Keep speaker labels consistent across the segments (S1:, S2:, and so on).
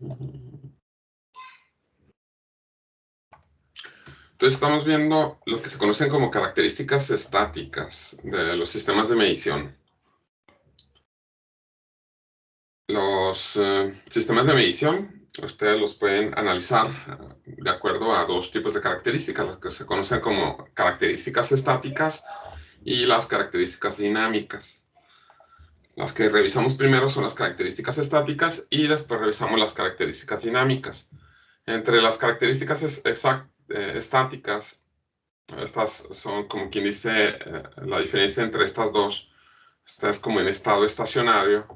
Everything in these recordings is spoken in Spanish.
S1: Entonces estamos viendo lo que se conocen como características estáticas de los sistemas de medición. Los sistemas de medición, ustedes los pueden analizar de acuerdo a dos tipos de características, las que se conocen como características estáticas y las características dinámicas. Las que revisamos primero son las características estáticas y después revisamos las características dinámicas. Entre las características estáticas, estas son como quien dice la diferencia entre estas dos. Esta es como en estado estacionario.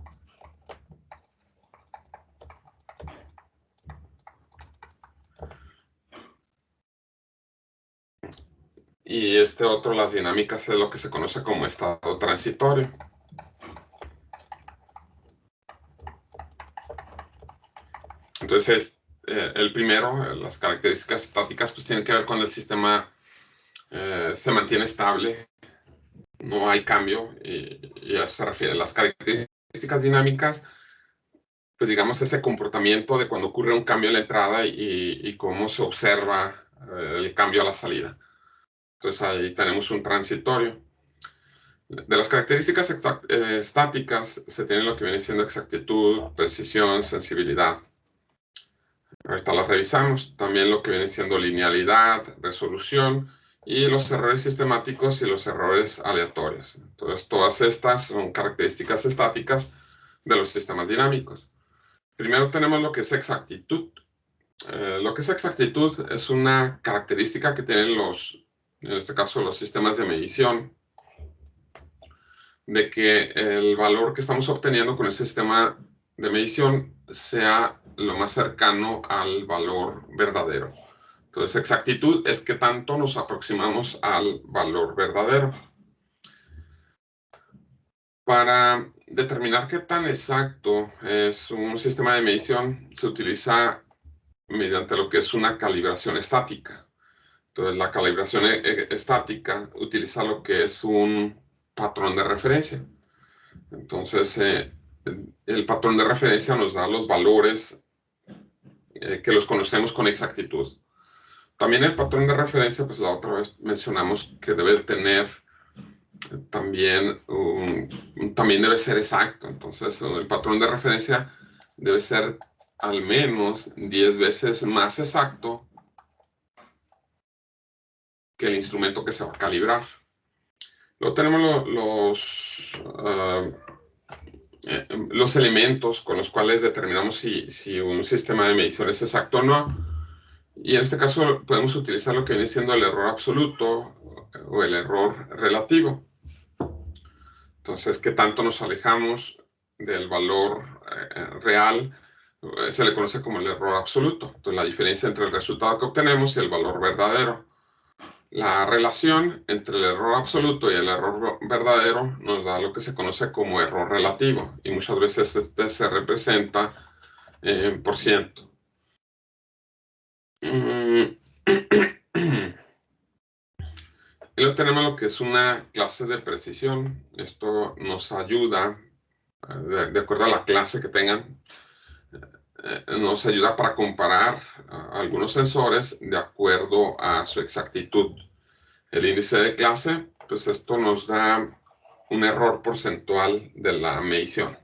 S1: Y este otro, las dinámicas, es lo que se conoce como estado transitorio. Entonces, el primero, las características estáticas, pues tienen que ver con el sistema se mantiene estable, no hay cambio, y a eso se refiere. Las características dinámicas, pues digamos ese comportamiento de cuando ocurre un cambio en la entrada y cómo se observa el cambio a la salida. Entonces ahí tenemos un transitorio. De las características estáticas se tiene lo que viene siendo exactitud, precisión, sensibilidad. Ahorita las revisamos. También lo que viene siendo linealidad, resolución y los errores sistemáticos y los errores aleatorios. Entonces todas estas son características estáticas de los sistemas dinámicos. Primero tenemos lo que es exactitud. Lo que es exactitud es una característica que tienen en este caso, los sistemas de medición, de que el valor que estamos obteniendo con ese sistema de medición sea lo más cercano al valor verdadero. Entonces, exactitud es que tanto nos aproximamos al valor verdadero. Para determinar qué tan exacto es un sistema de medición, se utiliza mediante lo que es una calibración estática. Entonces, la calibración estática utiliza lo que es un patrón de referencia. Entonces, el patrón de referencia nos da los valores que los conocemos con exactitud. También el patrón de referencia, pues la otra vez mencionamos que debe tener también debe ser exacto. Entonces, el patrón de referencia debe ser al menos 10 veces más exacto que el instrumento que se va a calibrar. Luego tenemos los elementos con los cuales determinamos si un sistema de medición es exacto o no. Y en este caso podemos utilizar lo que viene siendo el error absoluto o el error relativo. Entonces, ¿qué tanto nos alejamos del valor real? Se le conoce como el error absoluto. Entonces, la diferencia entre el resultado que obtenemos y el valor verdadero. La relación entre el error absoluto y el error verdadero nos da lo que se conoce como error relativo, y muchas veces este se representa en por ciento. Y luego tenemos lo que es una clase de precisión. Esto nos ayuda, de acuerdo a la clase que tengan, nos ayuda para comparar algunos sensores de acuerdo a su exactitud. El índice de clase, pues esto nos da un error porcentual de la medición.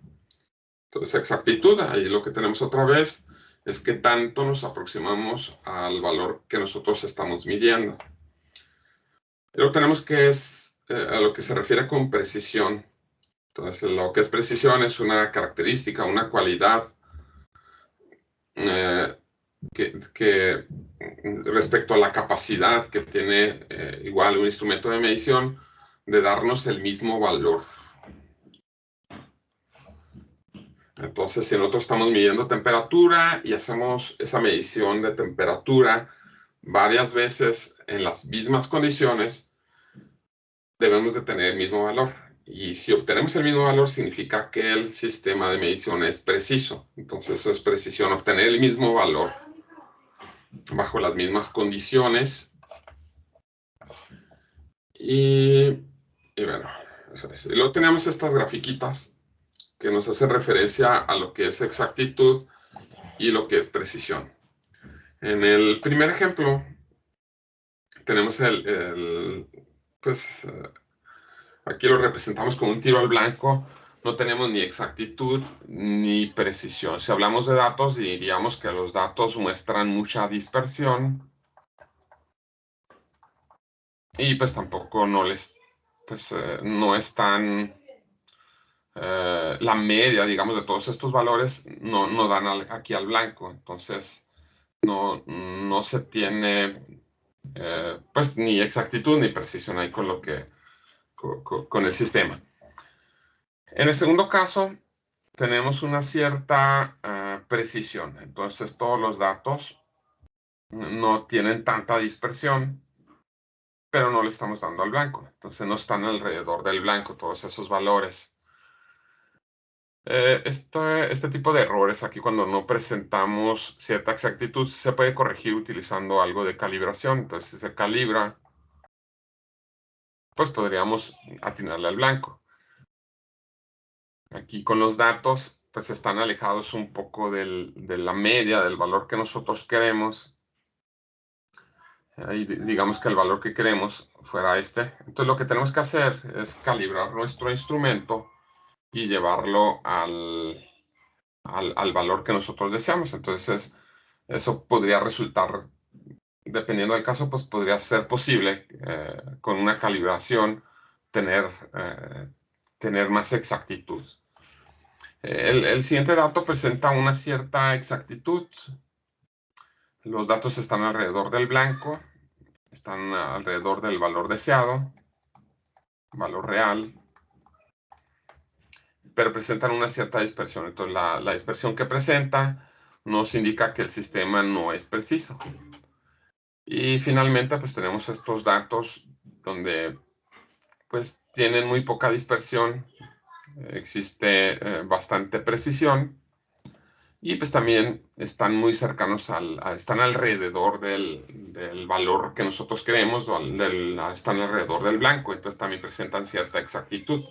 S1: Entonces, exactitud, ahí lo que tenemos otra vez es que tanto nos aproximamos al valor que nosotros estamos midiendo. Luego tenemos que es a lo que se refiere con precisión. Entonces, lo que es precisión es una característica, una cualidad que respecto a la capacidad que tiene igual un instrumento de medición de darnos el mismo valor. Entonces, si nosotros estamos midiendo temperatura y hacemos esa medición de temperatura varias veces en las mismas condiciones, debemos de tener el mismo valor. Y si obtenemos el mismo valor, significa que el sistema de medición es preciso. Entonces, eso es precisión, obtener el mismo valor bajo las mismas condiciones. Y bueno, eso es. Y luego tenemos estas grafiquitas que nos hacen referencia a lo que es exactitud y lo que es precisión. En el primer ejemplo, tenemos pues aquí lo representamos como un tiro al blanco. No tenemos ni exactitud ni precisión. Si hablamos de datos, diríamos que los datos muestran mucha dispersión y pues tampoco no están, la media, digamos, de todos estos valores no dan aquí al blanco. Entonces, no se tiene pues ni exactitud ni precisión ahí con el sistema. En el segundo caso, tenemos una cierta precisión. Entonces, todos los datos no tienen tanta dispersión, pero no le estamos dando al blanco. Entonces, no están alrededor del blanco todos esos valores. Este tipo de errores aquí, cuando no presentamos cierta exactitud, se puede corregir utilizando algo de calibración. Entonces, si se calibra, pues podríamos atinarle al blanco. Aquí con los datos, pues están alejados un poco de la media, del valor que nosotros queremos. Ahí digamos que el valor que queremos fuera este. Entonces lo que tenemos que hacer es calibrar nuestro instrumento y llevarlo al valor que nosotros deseamos. Entonces eso podría resultar, dependiendo del caso, pues podría ser posible con una calibración tener, tener más exactitud. El siguiente dato presenta una cierta exactitud. Los datos están alrededor del blanco, están alrededor del valor deseado, valor real, pero presentan una cierta dispersión. Entonces, la dispersión que presenta nos indica que el sistema no es preciso. Y finalmente, pues tenemos estos datos donde pues tienen muy poca dispersión, existe bastante precisión, y pues también están muy cercanos están alrededor del valor que nosotros queremos, están alrededor del blanco, entonces también presentan cierta exactitud.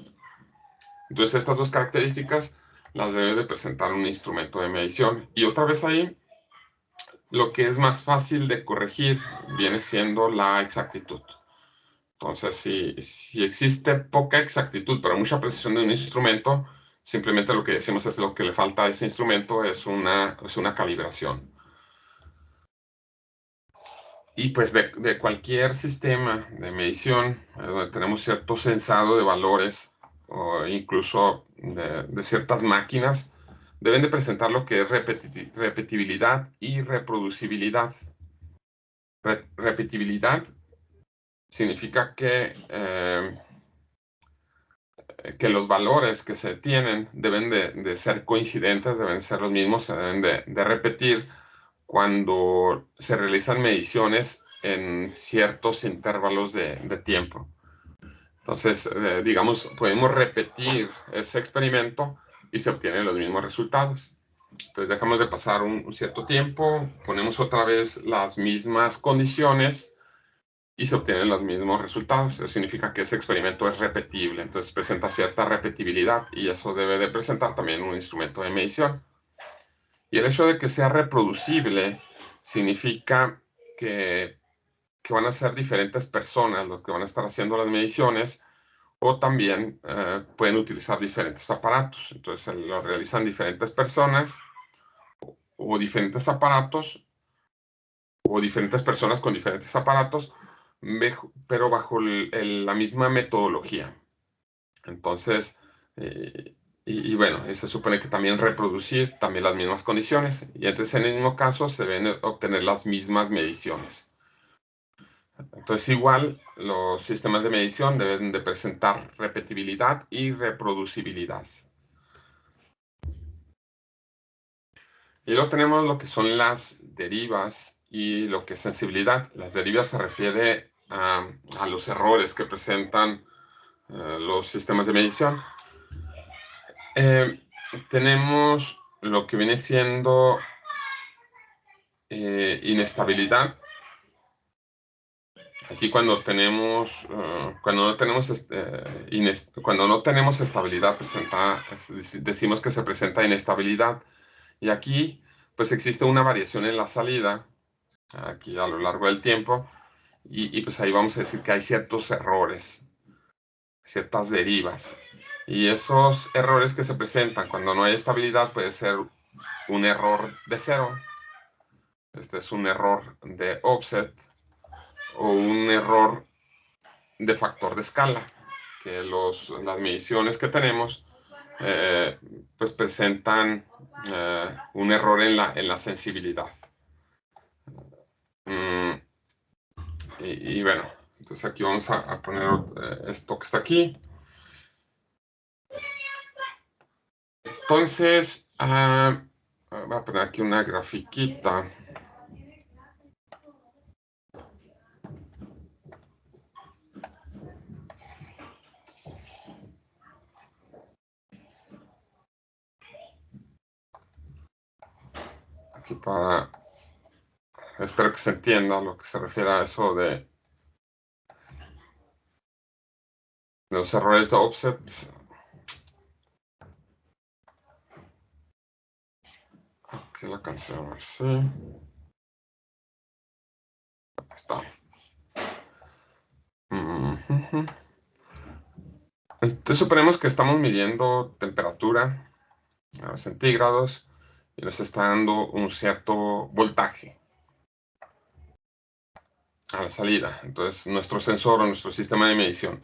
S1: Entonces estas dos características las debe de presentar un instrumento de medición. Y otra vez ahí, lo que es más fácil de corregir viene siendo la exactitud. Entonces, si existe poca exactitud, pero mucha precisión de un instrumento, simplemente lo que decimos es lo que le falta a ese instrumento es una calibración. Y pues de cualquier sistema de medición, donde tenemos cierto sensado de valores o incluso de ciertas máquinas, deben de presentar lo que es repetibilidad y reproducibilidad. Repetibilidad significa que los valores que se tienen deben de ser coincidentes, deben ser los mismos, se deben de repetir cuando se realizan mediciones en ciertos intervalos de tiempo. Entonces, digamos, podemos repetir ese experimento y se obtienen los mismos resultados. Entonces, dejamos de pasar un cierto tiempo, ponemos otra vez las mismas condiciones y se obtienen los mismos resultados. Eso significa que ese experimento es repetible, entonces presenta cierta repetibilidad y eso debe de presentar también un instrumento de medición. Y el hecho de que sea reproducible significa que van a ser diferentes personas los que van a estar haciendo las mediciones, o también pueden utilizar diferentes aparatos. Entonces lo realizan diferentes personas o diferentes aparatos o diferentes personas con diferentes aparatos, pero bajo la misma metodología. Entonces, y bueno, se supone que también reproducir también las mismas condiciones. Y entonces en el mismo caso se deben obtener las mismas mediciones. Entonces igual los sistemas de medición deben de presentar repetibilidad y reproducibilidad. Y luego tenemos lo que son las derivas y lo que es sensibilidad. Las derivas se refiere a los errores que presentan los sistemas de medición. Tenemos lo que viene siendo inestabilidad. Aquí cuando no tenemos estabilidad, decimos que se presenta inestabilidad. Y aquí pues existe una variación en la salida, aquí a lo largo del tiempo, y pues ahí vamos a decir que hay ciertos errores, ciertas derivas. Y esos errores que se presentan cuando no hay estabilidad puede ser un error de cero, este es un error de offset, o un error de factor de escala, que las mediciones que tenemos pues presentan un error en la sensibilidad. Y bueno, entonces aquí vamos a poner esto que está aquí. Entonces, voy a poner aquí una grafiquita. Aquí espero que se entienda lo que se refiere a eso de los errores de offset. Aquí la canción, así. Aquí está. Entonces suponemos que estamos midiendo temperatura a centígrados y nos está dando un cierto voltaje a la salida. Entonces nuestro sensor o nuestro sistema de medición.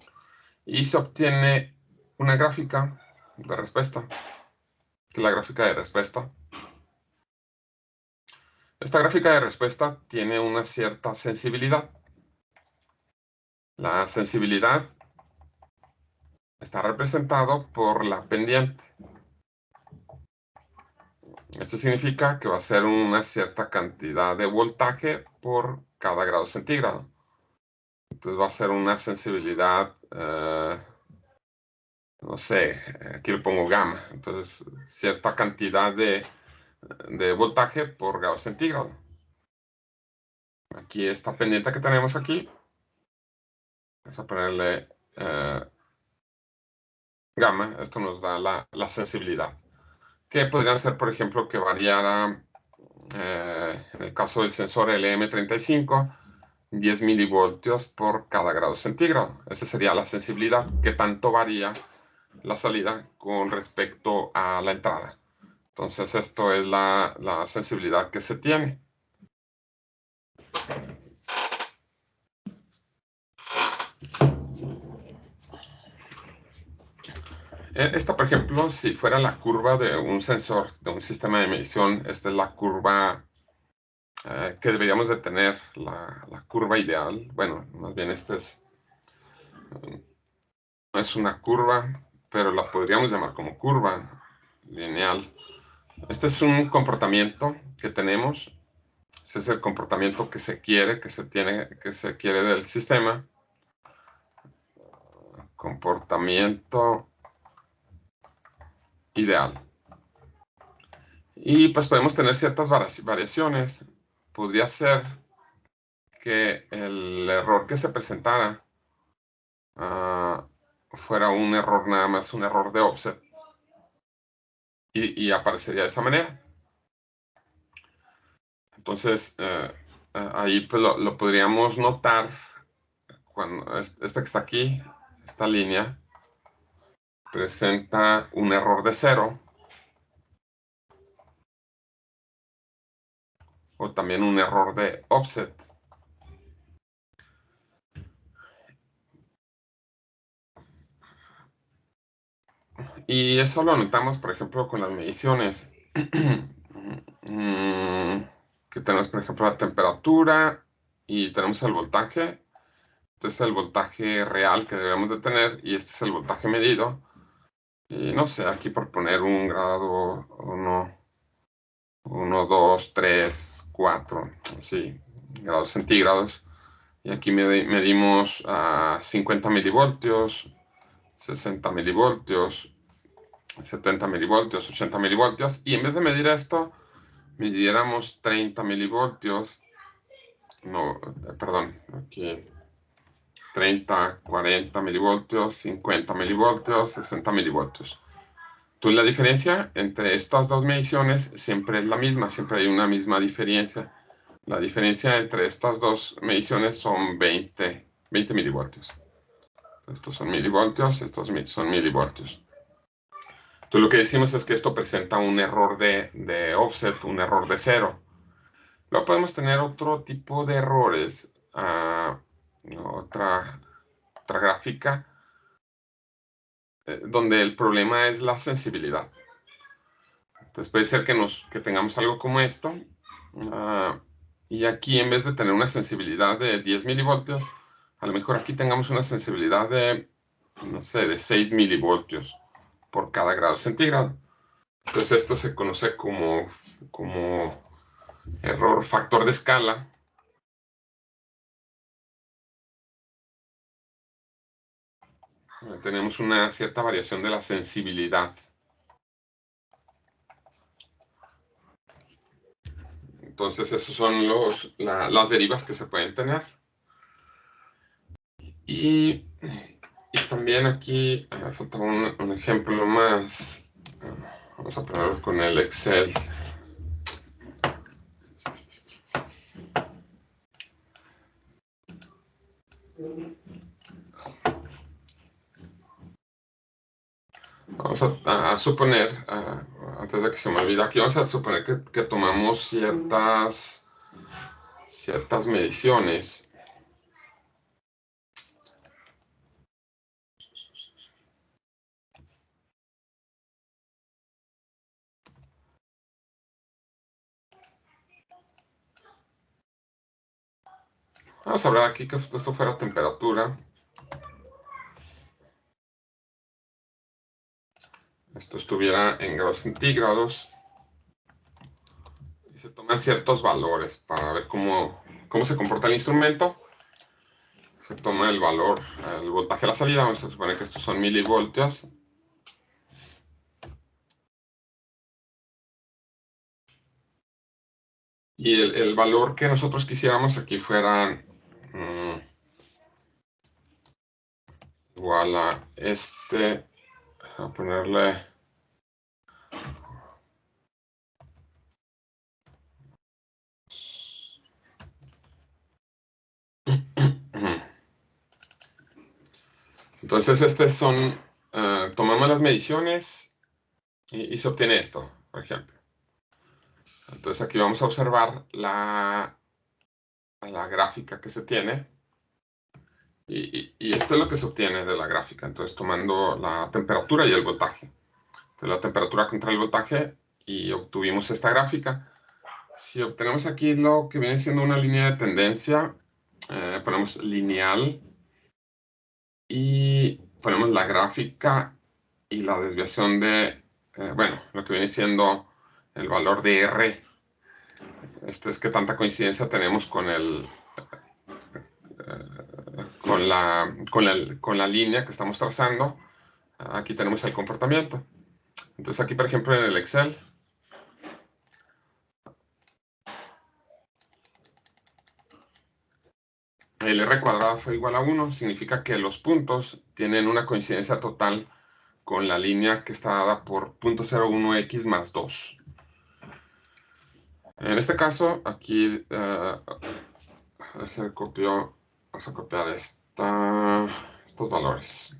S1: Y se obtiene una gráfica de respuesta, que es la gráfica de respuesta. Esta gráfica de respuesta tiene una cierta sensibilidad. La sensibilidad está representado por la pendiente. Esto significa que va a ser una cierta cantidad de voltaje por cada grado centígrado. Entonces va a ser una sensibilidad, no sé, aquí le pongo gamma. Entonces, cierta cantidad de voltaje por grado centígrado. Aquí esta pendiente que tenemos aquí, vamos a ponerle gamma. Esto nos da la sensibilidad. Que podrían ser, por ejemplo, que variara, en el caso del sensor LM35, 10 milivoltios por cada grado centígrado. Esa sería la sensibilidad, que tanto varía la salida con respecto a la entrada. Entonces esto es la sensibilidad que se tiene. Esta, por ejemplo, si fuera la curva de un sensor, de un sistema de medición, esta es la curva que deberíamos de tener, la curva ideal. Bueno, más bien esta no es una curva, pero la podríamos llamar como curva lineal. Este es un comportamiento que tenemos. Ese es el comportamiento que se quiere, que se quiere del sistema. Comportamiento ideal. Y pues podemos tener ciertas variaciones. Podría ser que el error que se presentara fuera un error nada más, un error de offset. Y aparecería de esa manera. Entonces, ahí pues lo podríamos notar cuando esta que está aquí, esta línea, presenta un error de cero. O también un error de offset. Y eso lo notamos, por ejemplo, con las mediciones. Que tenemos, por ejemplo, la temperatura y tenemos el voltaje. Este es el voltaje real que debemos de tener y este es el voltaje medido. Y no sé, aquí por poner un grado, 1, 2, 3, 4, sí, grados centígrados. Y aquí medimos a 50 milivoltios, 60 milivoltios, 70 milivoltios, 80 milivoltios. Y en vez de medir esto, midiéramos 30 milivoltios. No, perdón, aquí 30, 40 milivoltios, 50 milivoltios, 60 milivoltios. Entonces la diferencia entre estas dos mediciones siempre es la misma, siempre hay una misma diferencia. La diferencia entre estas dos mediciones son 20 milivoltios. Estos son milivoltios, estos son milivoltios. Entonces lo que decimos es que esto presenta un error de offset, un error de cero. Luego podemos tener otro tipo de errores, otra gráfica, donde el problema es la sensibilidad. Entonces puede ser que tengamos algo como esto, y aquí en vez de tener una sensibilidad de 10 milivoltios, a lo mejor aquí tengamos una sensibilidad de, no sé, de 6 milivoltios por cada grado centígrado. Entonces esto se conoce como error factor de escala. Tenemos una cierta variación de la sensibilidad. Entonces, esos son las derivas que se pueden tener. Y también aquí falta un ejemplo más. Vamos a ponerlo con el Excel. Vamos a suponer, antes de que se me olvide aquí, vamos a suponer que tomamos ciertas mediciones. Vamos a hablar aquí que esto fuera temperatura. Esto estuviera en grados centígrados. Y se toman ciertos valores para ver cómo se comporta el instrumento. Se toma el valor, el voltaje a la salida. Vamos a suponer que estos son milivoltios. Y el valor que nosotros quisiéramos aquí fuera igual a este. A ponerle entonces tomamos las mediciones y se obtiene esto, por ejemplo. Entonces aquí vamos a observar la gráfica que se tiene, y esto es lo que se obtiene de la gráfica. Entonces tomando la temperatura y el voltaje. Entonces la temperatura contra el voltaje, y obtuvimos esta gráfica. Si obtenemos aquí lo que viene siendo una línea de tendencia, ponemos lineal y ponemos la gráfica y la desviación de, bueno, lo que viene siendo el valor de R. Esto es que tanta coincidencia tenemos con la línea que estamos trazando. Aquí tenemos el comportamiento. Entonces aquí, por ejemplo, en el Excel, el R cuadrado fue igual a 1, significa que los puntos tienen una coincidencia total con la línea que está dada por 0.01x más 2. En este caso, aquí vamos a copiar estos valores.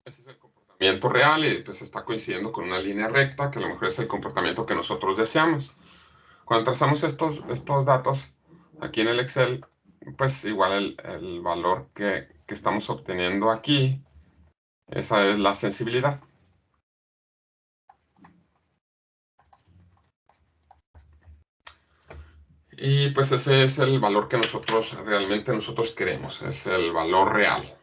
S1: Ese es el comportamiento real, y pues está coincidiendo con una línea recta, que a lo mejor es el comportamiento que nosotros deseamos. Cuando trazamos estos datos aquí en el Excel, pues igual el valor que estamos obteniendo aquí, esa es la sensibilidad. Y pues ese es el valor que realmente nosotros queremos, es el valor real.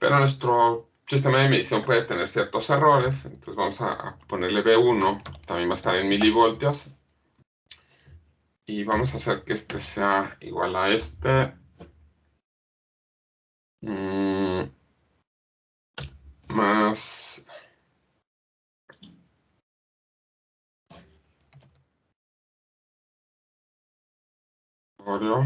S1: Pero nuestro sistema de medición puede tener ciertos errores, entonces vamos a ponerle B1, también va a estar en milivoltios. Y vamos a hacer que este sea igual a este. Más Oreo.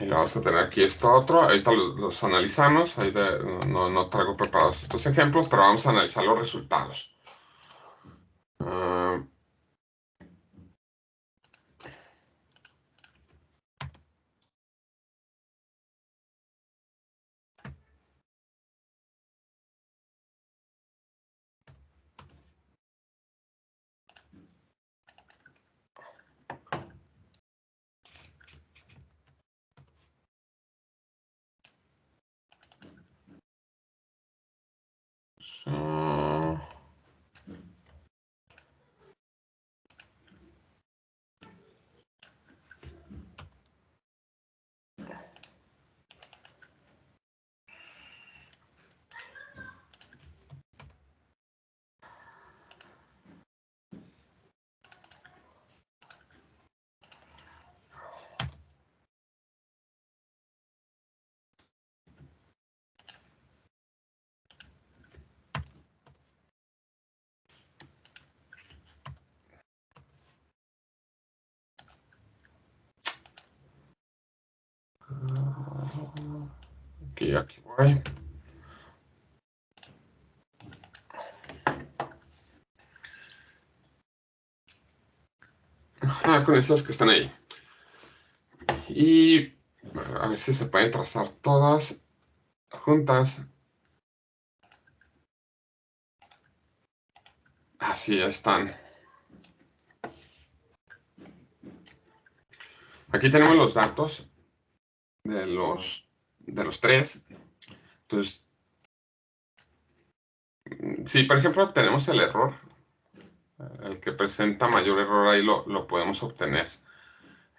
S1: Y vamos a tener aquí esto otro. Ahorita los analizamos. Ahí no traigo preparados estos ejemplos, pero vamos a analizar los resultados. Aquí voy. Con esas que están ahí. Y a ver si se pueden trazar todas juntas. Así están. Aquí tenemos los datos de los tres. Entonces, si por ejemplo obtenemos el error, el que presenta mayor error ahí lo podemos obtener.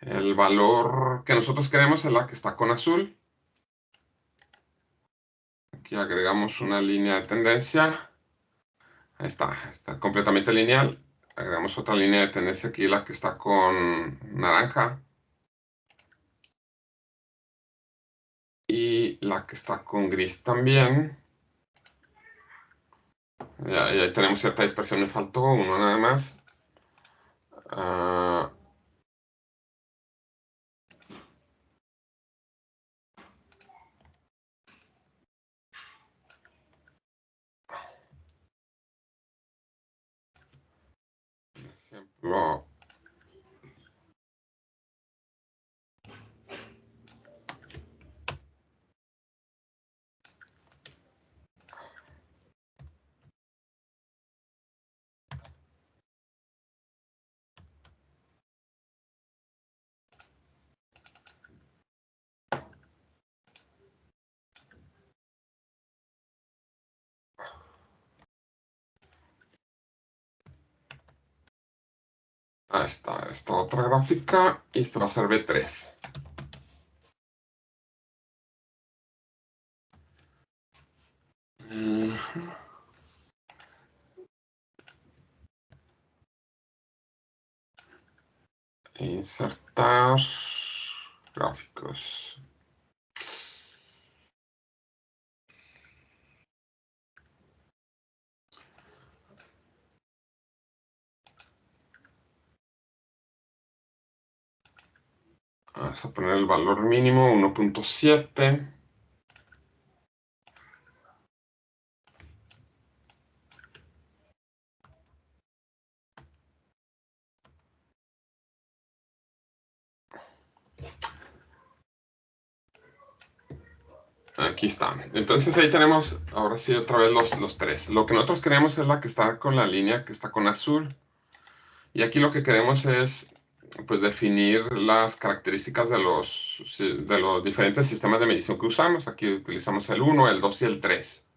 S1: El valor que nosotros queremos es la que está con azul. Aquí agregamos una línea de tendencia. Ahí está completamente lineal. Agregamos otra línea de tendencia aquí, la que está con naranja. Y la que está con gris también. Y ahí tenemos cierta dispersión, me faltó uno nada más. Ejemplo, ahí está, esta otra gráfica y esto va a ser B3. Insertar gráficos. Vamos a poner el valor mínimo 1.7. Aquí está. Entonces ahí tenemos, ahora sí, otra vez los tres. Lo que nosotros queremos es la que está con la línea que está con azul. Y aquí lo que queremos es pues, definir las características de los diferentes sistemas de medición que usamos. Aquí utilizamos el 1, el 2 y el 3.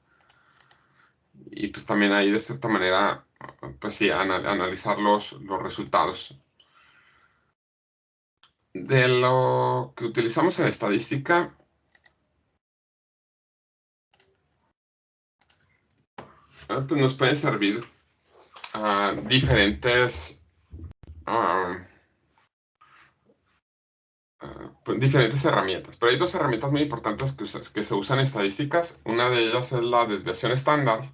S1: Y pues también ahí de cierta manera, pues sí, analizar los resultados. De lo que utilizamos en estadística, pues nos pueden servir diferentes, pues, diferentes herramientas. Pero hay dos herramientas muy importantes que se usan en estadísticas. Una de ellas es la desviación estándar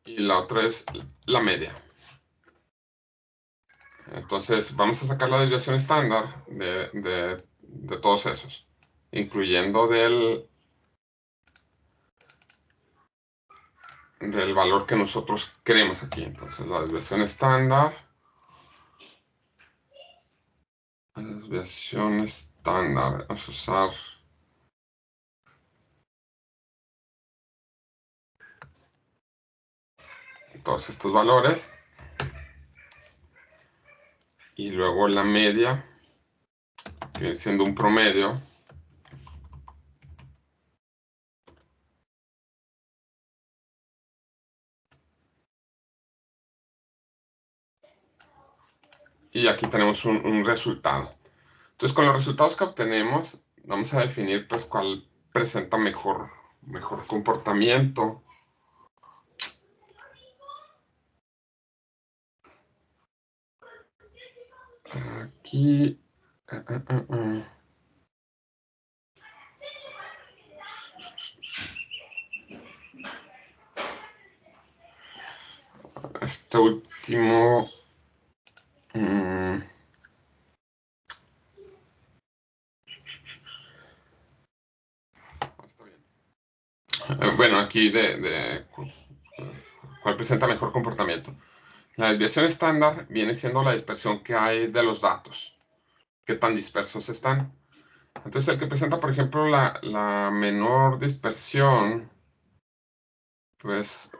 S1: y la otra es la media. Entonces, vamos a sacar la desviación estándar de todos esos, incluyendo del valor que nosotros queremos aquí. Entonces, la desviación estándar vamos a usar todos estos valores. Y luego la media, que viene siendo un promedio. Y aquí tenemos un resultado. Entonces, con los resultados que obtenemos, vamos a definir pues cuál presenta mejor comportamiento. Aquí... Este último... bueno, aquí cuál presenta mejor comportamiento. La desviación estándar viene siendo la dispersión que hay de los datos, qué tan dispersos están. Entonces, el que presenta, por ejemplo, la menor dispersión, pues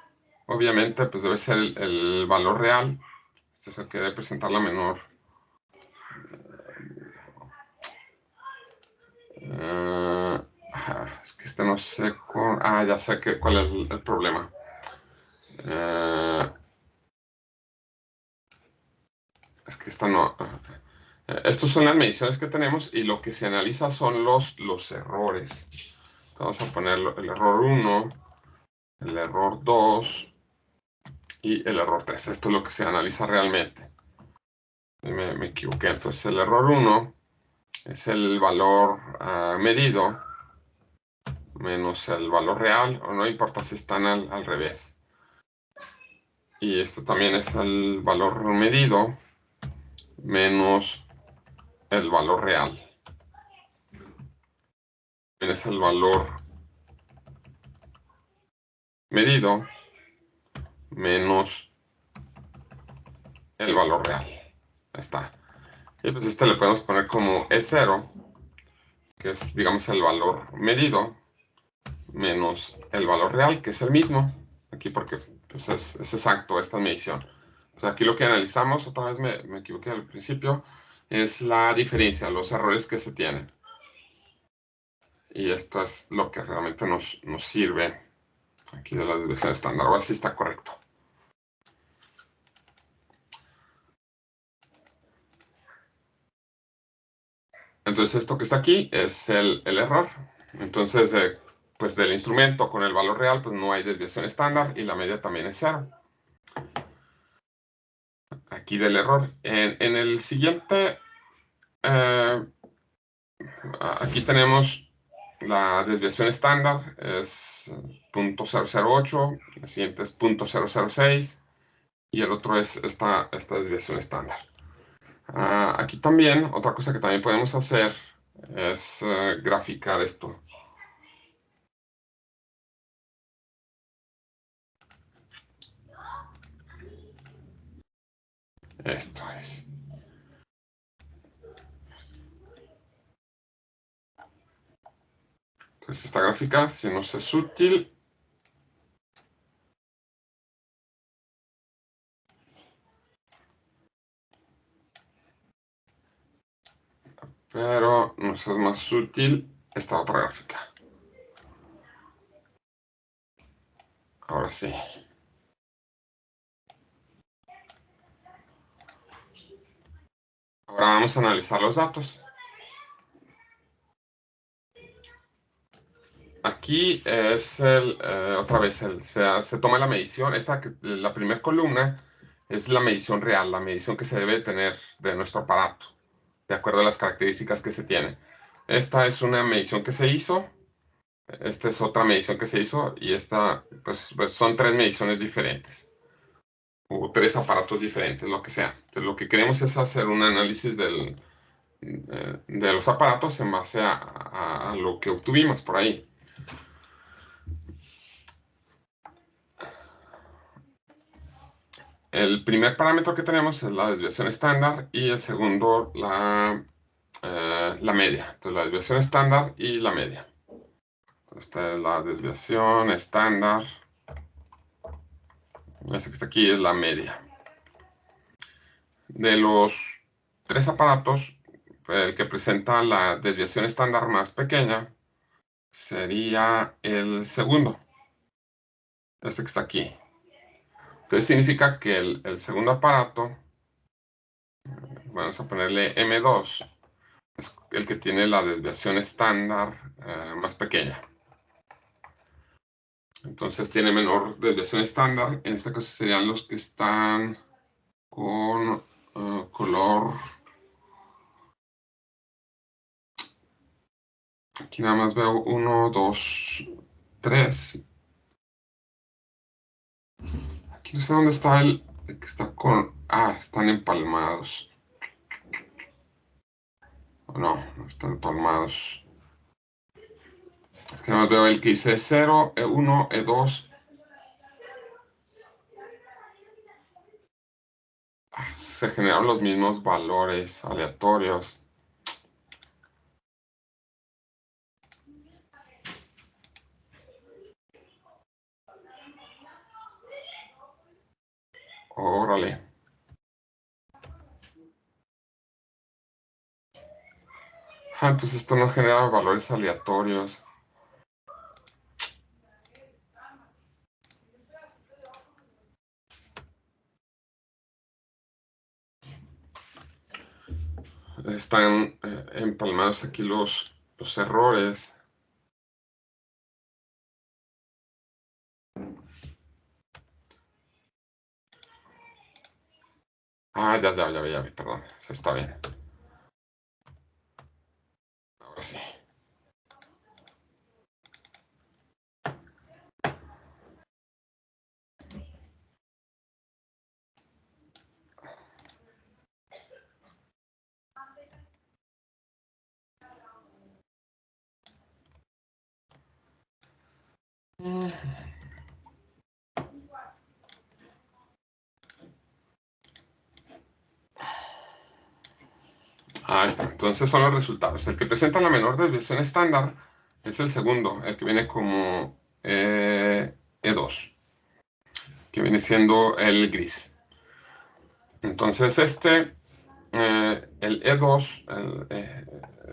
S1: obviamente pues debe ser el valor real. Este es el que debe presentar la menor. Es que este no sé ya sé cuál es el problema. Es que esta no... Estas son las mediciones que tenemos y lo que se analiza son los errores. Vamos a poner el error 1, el error 2 y el error 3. Esto es lo que se analiza realmente. Me equivoqué. Entonces el error 1 es el valor medido menos el valor real, o no importa si están al revés. Y esto también es el valor medido menos el valor real. También es el valor medido menos el valor real. Ahí está. Y pues este le podemos poner como E0, que es, digamos, el valor medido menos el valor real, que es el mismo. Aquí porque pues, es exacto esta medición. O sea, aquí lo que analizamos, otra vez me equivoqué al principio, es la diferencia, los errores que se tienen. Y esto es lo que realmente nos sirve aquí de la desviación estándar. A ver si está correcto. Entonces esto que está aquí es el error. Entonces, pues del instrumento con el valor real, pues no hay desviación estándar y la media también es 0. Aquí del error. En el siguiente, aquí tenemos la desviación estándar, es 0.008, el siguiente es 0.006 y el otro es esta desviación estándar. Aquí también, otra cosa que también podemos hacer es graficar esto. Esto es. Entonces esta gráfica, si nos es útil, pero nos es más útil esta otra gráfica. Ahora sí. Ahora vamos a analizar los datos. Aquí es otra vez, se toma la medición. La primera columna es la medición real, la medición que se debe tener de nuestro aparato, de acuerdo a las características que se tienen. Esta es una medición que se hizo, esta es otra medición que se hizo y esta, pues son tres mediciones diferentes. o 3 aparatos diferentes, lo que sea. Entonces, lo que queremos es hacer un análisis de los aparatos en base a lo que obtuvimos por ahí. El primer parámetro que tenemos es la desviación estándar y el segundo la media. Entonces, la desviación estándar y la media. Esta es la desviación estándar. Esta que está aquí es la media. De los 3 aparatos, el que presenta la desviación estándar más pequeña sería el segundo. Este que está aquí. Entonces significa que el segundo aparato, vamos a ponerle M2, es el que tiene la desviación estándar más pequeña. Entonces tiene menor desviación estándar. En este caso serían los que están con color. Aquí nada más veo 1, 2, 3. Aquí no sé dónde está el que está con. Ah, están empalmados. No, no están empalmados. Es que nada más veo el que dice 0, E1, E2. Se generan los mismos valores aleatorios. Órale. Entonces esto no genera valores aleatorios. Están empalmados aquí los errores. Ya, perdón. Eso está bien. Ahora sí. Ahí está. Entonces son los resultados. El que presenta la menor desviación estándar es el segundo, el que viene como E2, que viene siendo el gris. Entonces el E2,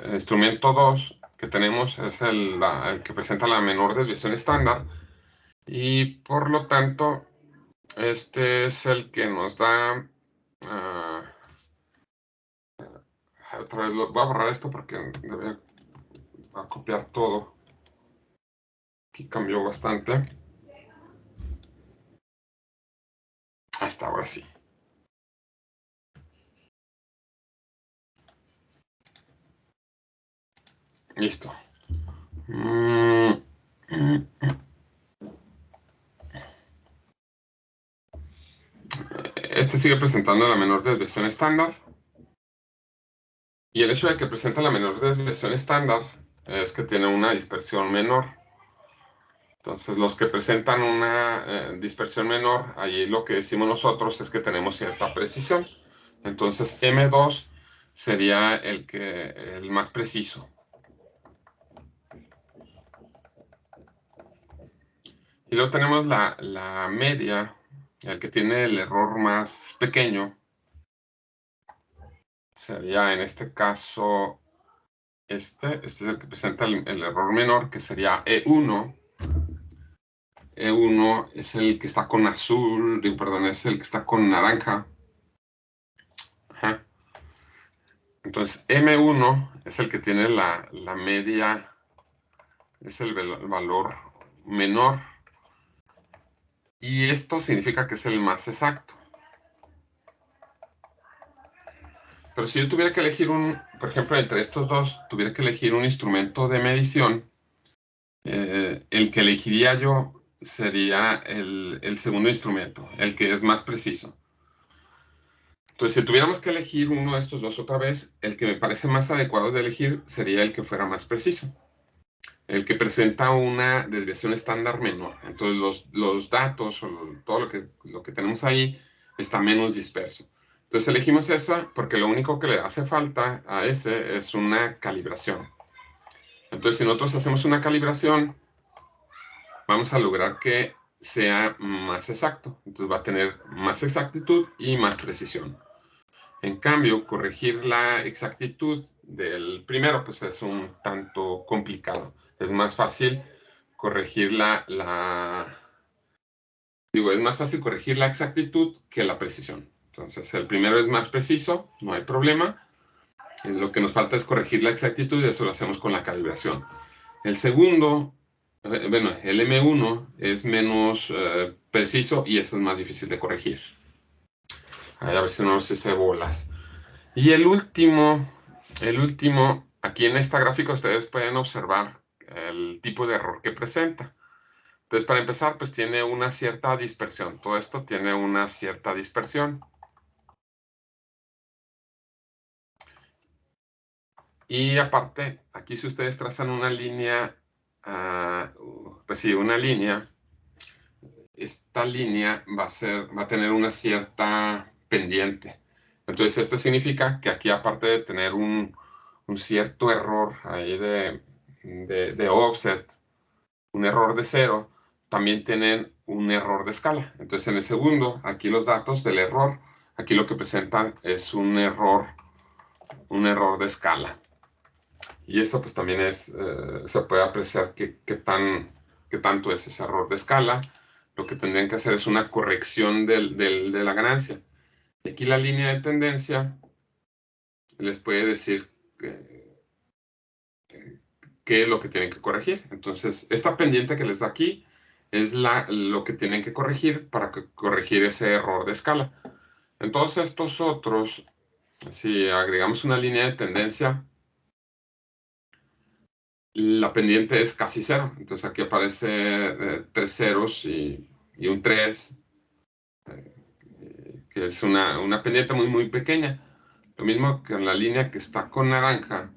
S1: el instrumento 2 que tenemos es el que presenta la menor desviación estándar y por lo tanto este es el que nos da... otra vez voy a borrar esto porque debería copiar todo. Aquí cambió bastante. Hasta ahora sí. Listo. Este sigue presentando la menor desviación estándar. Y el hecho de que presenta la menor desviación estándar es que tiene una dispersión menor. Entonces, los que presentan una dispersión menor, allí lo que decimos nosotros es que tenemos cierta precisión. Entonces, M2 sería el más preciso. Y luego tenemos la media, el que tiene el error más pequeño. Sería en este caso este es el que presenta el error menor, que sería E1. E1 es el que está con azul, perdón, es el que está con naranja. Ajá. Entonces, M1 es el que tiene la media, es el valor menor. Y esto significa que es el más exacto. Pero si yo tuviera que elegir por ejemplo, entre estos dos, tuviera que elegir un instrumento de medición, el que elegiría yo sería el segundo instrumento, el que es más preciso. Entonces, si tuviéramos que elegir uno de estos dos otra vez, el que me parece más adecuado de elegir sería el que fuera más preciso, el que presenta una desviación estándar menor. Entonces, los datos o todo lo que tenemos ahí está menos disperso. Entonces, elegimos esa porque lo único que le hace falta a ese es una calibración. Entonces, si nosotros hacemos una calibración, vamos a lograr que sea más exacto. Entonces, va a tener más exactitud y más precisión. En cambio, corregir la exactitud del primero, pues es un tanto complicado. Es más fácil corregir es más fácil corregir la exactitud que la precisión. Entonces, el primero es más preciso, no hay problema. Lo que nos falta es corregir la exactitud y eso lo hacemos con la calibración. El segundo, bueno, el M1 es menos preciso y eso es más difícil de corregir. A ver si no se hace bolas. Y el último, aquí en esta gráfica ustedes pueden observar el tipo de error que presenta. Entonces, para empezar, pues tiene una cierta dispersión. Todo esto tiene una cierta dispersión. Y aparte, aquí si ustedes trazan una línea, pues sí, una línea, esta línea va a tener una cierta pendiente. Entonces, esto significa que aquí, aparte de tener un cierto error ahí de offset, un error de cero, también tienen un error de escala. Entonces, en el segundo, aquí los datos del error, aquí lo que presentan es un error de escala. Y eso pues también se puede apreciar qué tanto es ese error de escala. Lo que tendrían que hacer es una corrección de la ganancia. Y aquí la línea de tendencia les puede decir qué es lo que tienen que corregir. Entonces, esta pendiente que les da aquí es lo que tienen que corregir para corregir ese error de escala. En todos estos otros, si agregamos una línea de tendencia, la pendiente es casi cero. Entonces aquí aparece 3 ceros y un 3, que es una pendiente muy, muy pequeña. Lo mismo que en la línea que está con naranja.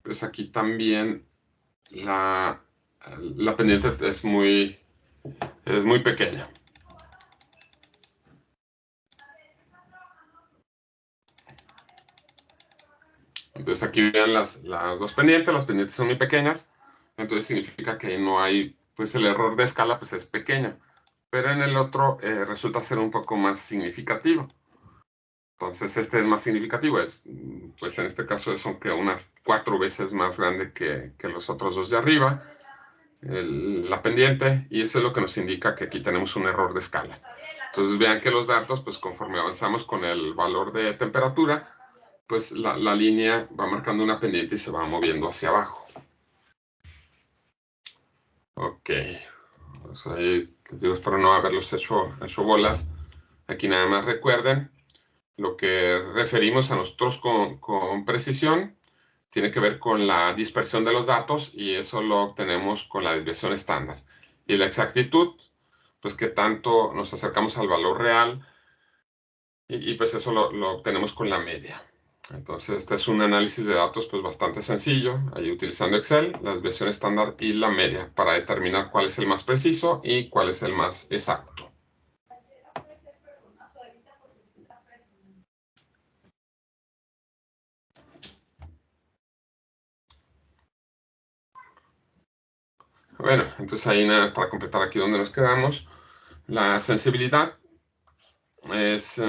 S1: Pues aquí también la pendiente es muy pequeña. Entonces aquí vean las dos pendientes, las pendientes son muy pequeñas, entonces significa que no hay, pues el error de escala pues es pequeño, pero en el otro resulta ser un poco más significativo. Entonces este es más significativo, pues en este caso es aunque unas 4 veces más grande que los otros dos de arriba, la pendiente, y eso es lo que nos indica que aquí tenemos un error de escala. Entonces vean que los datos, pues conforme avanzamos con el valor de temperatura, pues la línea va marcando una pendiente y se va moviendo hacia abajo. Ok. Pues ahí, les digo, espero no haberlos hecho bolas. Aquí nada más recuerden, lo que referimos a nosotros con precisión tiene que ver con la dispersión de los datos y eso lo obtenemos con la desviación estándar. Y la exactitud, pues que tanto nos acercamos al valor real y pues eso lo obtenemos con la media. Entonces, este es un análisis de datos pues bastante sencillo, ahí utilizando Excel, la desviación estándar y la media para determinar cuál es el más preciso y cuál es el más exacto. Bueno, entonces ahí nada más para completar aquí donde nos quedamos. La sensibilidad es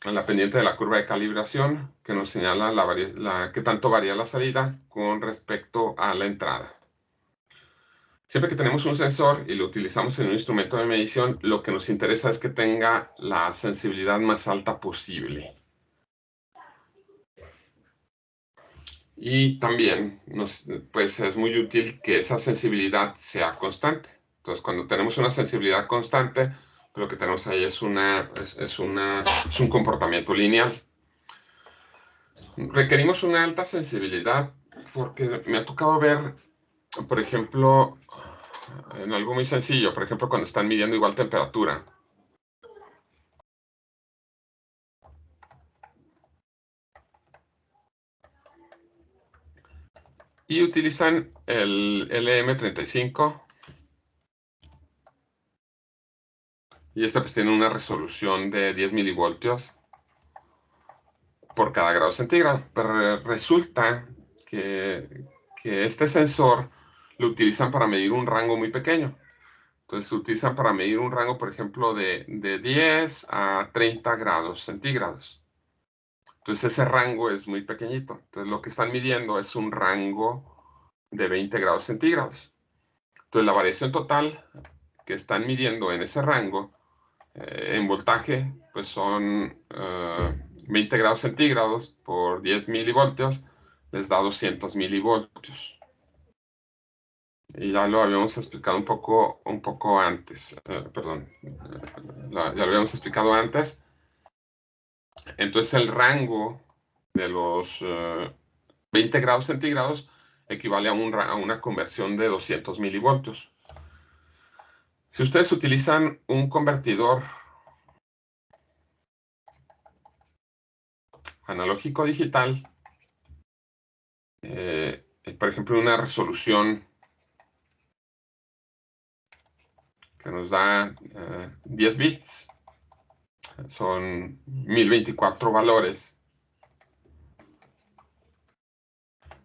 S1: la pendiente de la curva de calibración que nos señala qué tanto varía la salida con respecto a la entrada. Siempre que tenemos un sensor y lo utilizamos en un instrumento de medición, lo que nos interesa es que tenga la sensibilidad más alta posible. Y también pues es muy útil que esa sensibilidad sea constante. Entonces, cuando tenemos una sensibilidad constante, lo que tenemos ahí es un comportamiento lineal. Requerimos una alta sensibilidad porque me ha tocado ver por ejemplo, en algo muy sencillo, por ejemplo, cuando están midiendo igual temperatura. Y utilizan el LM35. Y este pues tiene una resolución de 10 milivoltios por cada grado centígrado. Pero resulta que este sensor lo utilizan para medir un rango muy pequeño. Entonces, lo utilizan para medir un rango, por ejemplo, de 10 a 30 grados centígrados. Entonces, ese rango es muy pequeñito. Entonces, lo que están midiendo es un rango de 20 grados centígrados. Entonces, la variación total que están midiendo en ese rango, en voltaje, pues son 20 grados centígrados por 10 milivoltios, les da 200 milivoltios. Y ya lo habíamos explicado un poco antes, perdón, ya lo habíamos explicado antes. Entonces el rango de los 20 grados centígrados equivale a una conversión de 200 milivoltios. Si ustedes utilizan un convertidor analógico digital, por ejemplo, una resolución que nos da 10 bits, son 1024 valores,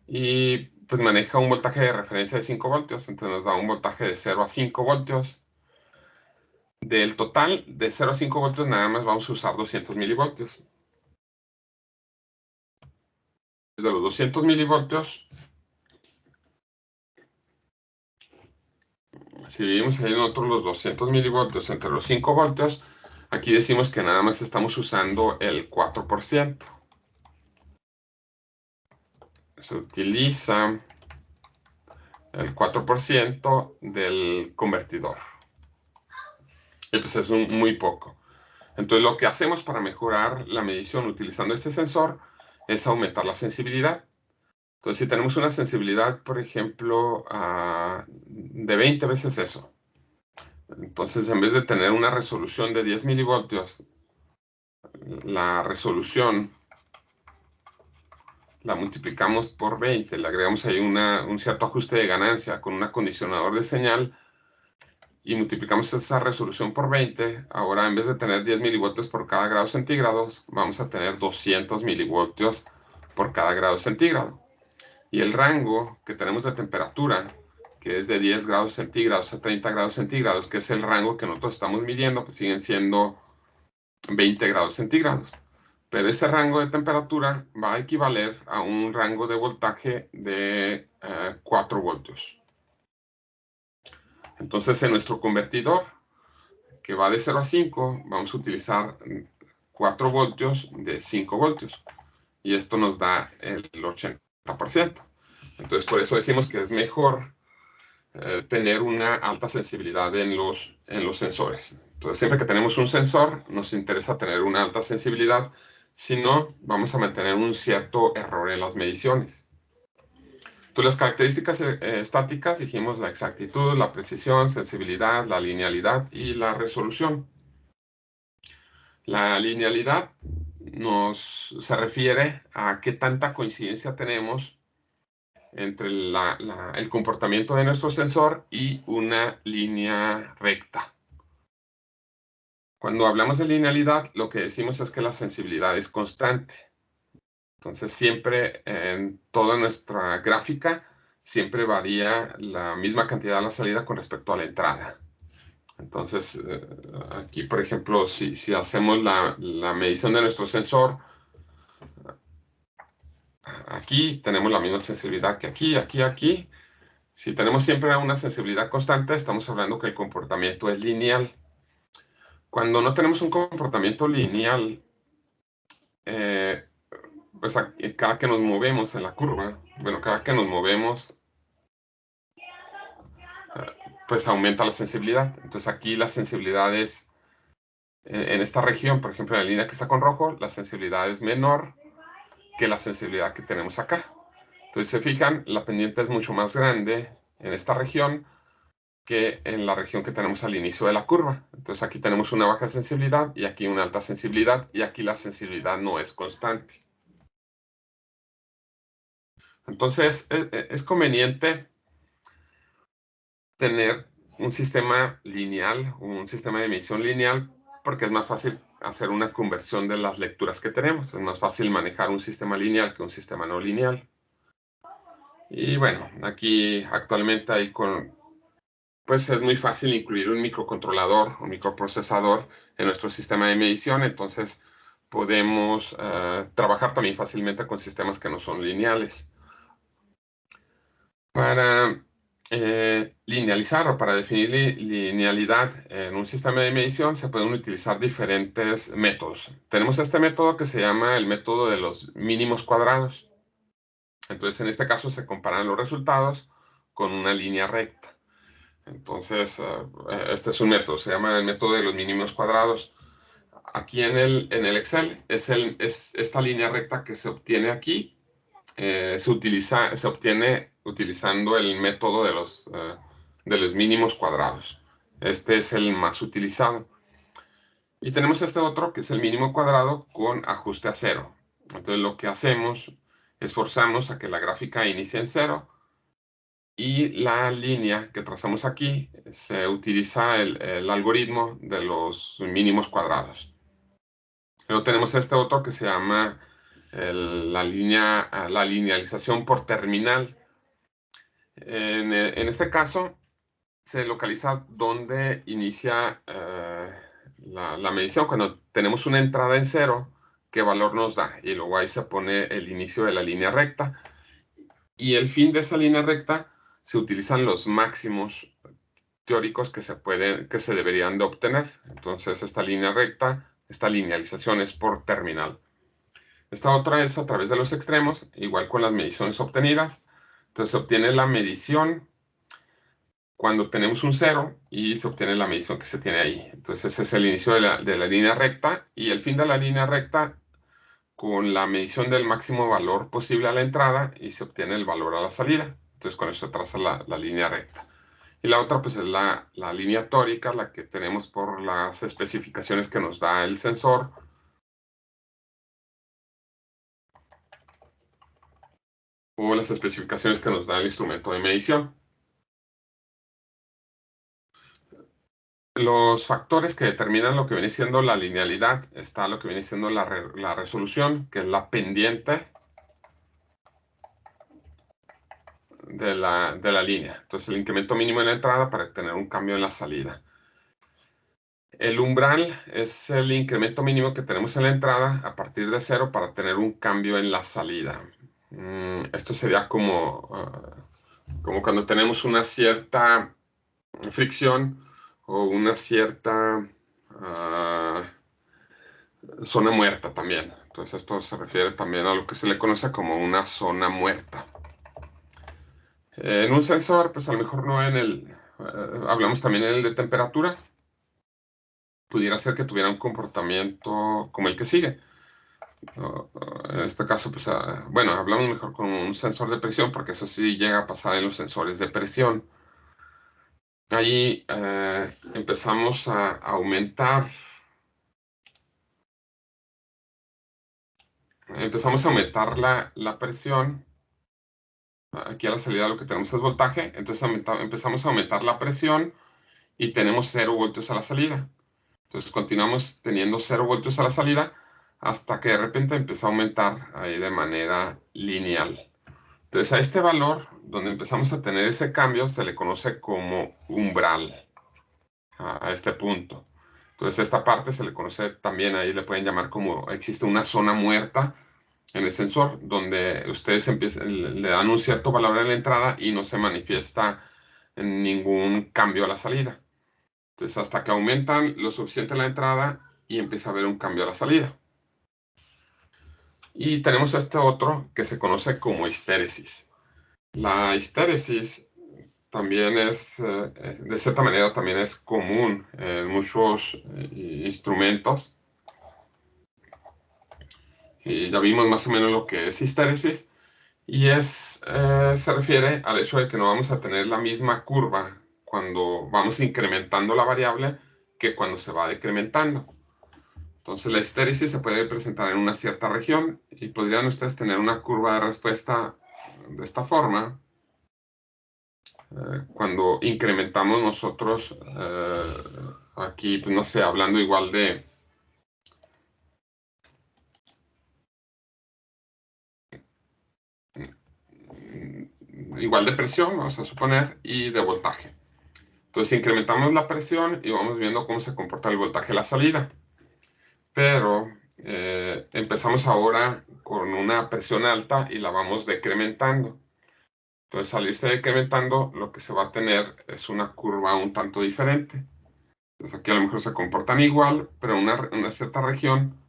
S1: y pues maneja un voltaje de referencia de 5 voltios, entonces nos da un voltaje de 0 a 5 voltios. Del total de 0 a 5 voltios nada más vamos a usar 200 milivoltios. De los 200 milivoltios, si dividimos ahí nosotros los 200 milivoltios entre los 5 voltios, aquí decimos que nada más estamos usando el 4%. Se utiliza el 4% del convertidor. Y pues es muy poco. Entonces lo que hacemos para mejorar la medición utilizando este sensor es aumentar la sensibilidad. Entonces si tenemos una sensibilidad, por ejemplo, de 20 veces eso, entonces en vez de tener una resolución de 10 milivoltios, la resolución la multiplicamos por 20, le agregamos ahí un cierto ajuste de ganancia con un acondicionador de señal y multiplicamos esa resolución por 20, ahora en vez de tener 10 milivoltios por cada grado centígrado, vamos a tener 200 milivoltios por cada grado centígrado. Y el rango que tenemos de temperatura, que es de 10 grados centígrados a 30 grados centígrados, que es el rango que nosotros estamos midiendo, pues siguen siendo 20 grados centígrados. Pero ese rango de temperatura va a equivaler a un rango de voltaje de 4 voltios. Entonces, en nuestro convertidor, que va de 0 a 5, vamos a utilizar 4 voltios de 5 voltios. Y esto nos da el 80%. Entonces, por eso decimos que es mejor tener una alta sensibilidad en los sensores. Entonces, siempre que tenemos un sensor, nos interesa tener una alta sensibilidad. Si no, vamos a mantener un cierto error en las mediciones. Entonces, las características estáticas, dijimos la exactitud, la precisión, sensibilidad, la linealidad y la resolución. La linealidad se refiere a qué tanta coincidencia tenemos entre el comportamiento de nuestro sensor y una línea recta. Cuando hablamos de linealidad, lo que decimos es que la sensibilidad es constante. Entonces, siempre en toda nuestra gráfica, siempre varía la misma cantidad a la salida con respecto a la entrada. Entonces, aquí, por ejemplo, si hacemos la medición de nuestro sensor, aquí tenemos la misma sensibilidad que aquí, aquí, aquí. Si tenemos siempre una sensibilidad constante, estamos hablando que el comportamiento es lineal. Cuando no tenemos un comportamiento lineal, pues cada que nos movemos en la curva, bueno, cada que nos movemos, pues aumenta la sensibilidad. Entonces aquí la sensibilidad es, en esta región, por ejemplo, en la línea que está con rojo, la sensibilidad es menor que la sensibilidad que tenemos acá. Entonces, se fijan, la pendiente es mucho más grande en esta región que en la región que tenemos al inicio de la curva. Entonces aquí tenemos una baja sensibilidad y aquí una alta sensibilidad, y aquí la sensibilidad no es constante. Entonces es conveniente tener un sistema lineal, un sistema de medición lineal, porque es más fácil hacer una conversión de las lecturas que tenemos. Es más fácil manejar un sistema lineal que un sistema no lineal. Y bueno, aquí actualmente hay pues es muy fácil incluir un microcontrolador, un microprocesador en nuestro sistema de medición. Entonces podemos trabajar también fácilmente con sistemas que no son lineales. Para linealizar o para definir linealidad en un sistema de medición se pueden utilizar diferentes métodos. Tenemos este método que se llama el método de los mínimos cuadrados. Entonces, en este caso se comparan los resultados con una línea recta. Entonces, este es un método, se llama el método de los mínimos cuadrados. Aquí en el Excel es esta línea recta que se obtiene aquí. Se obtiene utilizando el método de los mínimos cuadrados. Este es el más utilizado. Y tenemos este otro que es el mínimo cuadrado con ajuste a cero. Entonces lo que hacemos es forzamos a que la gráfica inicie en cero, y la línea que trazamos aquí se utiliza el algoritmo de los mínimos cuadrados. Luego tenemos este otro que se llama la linealización por terminal. En este caso, se localiza donde inicia la medición. Cuando tenemos una entrada en cero, qué valor nos da. Y luego ahí se pone el inicio de la línea recta. Y el fin de esa línea recta se utilizan los máximos teóricos que se deberían de obtener. Entonces, esta línea recta, esta linealización es por terminal. Esta otra es a través de los extremos, igual con las mediciones obtenidas. Entonces se obtiene la medición cuando tenemos un cero y se obtiene la medición que se tiene ahí. Entonces ese es el inicio de la línea recta, y el fin de la línea recta con la medición del máximo valor posible a la entrada y se obtiene el valor a la salida. Entonces con eso se traza la línea recta. Y la otra pues es la línea tórica, la que tenemos por las especificaciones que nos da el sensor, o las especificaciones que nos da el instrumento de medición. Los factores que determinan lo que viene siendo la linealidad, está lo que viene siendo la resolución, que es la pendiente de la línea. Entonces el incremento mínimo en la entrada para tener un cambio en la salida. El umbral es el incremento mínimo que tenemos en la entrada a partir de cero para tener un cambio en la salida. Esto sería como cuando tenemos una cierta fricción o una cierta zona muerta también. Entonces esto se refiere también a lo que se le conoce como una zona muerta. En un sensor, pues a lo mejor no hablamos también en el de temperatura. Pudiera ser que tuviera un comportamiento como el que sigue. En este caso, pues, bueno, hablamos mejor con un sensor de presión, porque eso sí llega a pasar en los sensores de presión. Ahí empezamos a aumentar. Empezamos a aumentar la presión. Aquí a la salida lo que tenemos es voltaje. Entonces empezamos a aumentar la presión y tenemos 0 voltios a la salida. Entonces continuamos teniendo 0 voltios a la salida hasta que de repente empieza a aumentar ahí de manera lineal. Entonces a este valor, donde empezamos a tener ese cambio, se le conoce como umbral, a este punto. Entonces esta parte se le conoce también, ahí le pueden llamar como, existe una zona muerta en el sensor, donde ustedes le dan un cierto valor a la entrada y no se manifiesta ningún cambio a la salida. Entonces hasta que aumentan lo suficiente la entrada y empieza a haber un cambio a la salida. Y tenemos este otro que se conoce como histéresis. La histéresis también de cierta manera, también es común en muchos instrumentos. Y ya vimos más o menos lo que es histéresis. Y se refiere al hecho de que no vamos a tener la misma curva cuando vamos incrementando la variable que cuando se va decrementando. Entonces la histéresis se puede presentar en una cierta región y podrían ustedes tener una curva de respuesta de esta forma. Cuando incrementamos nosotros, aquí, pues no sé, hablando igual de presión, vamos a suponer, y de voltaje. Entonces incrementamos la presión y vamos viendo cómo se comporta el voltaje a la salida. Pero empezamos ahora con una presión alta y la vamos decrementando. Entonces, al irse decrementando, lo que se va a tener es una curva un tanto diferente. Entonces, aquí a lo mejor se comportan igual, pero en una cierta región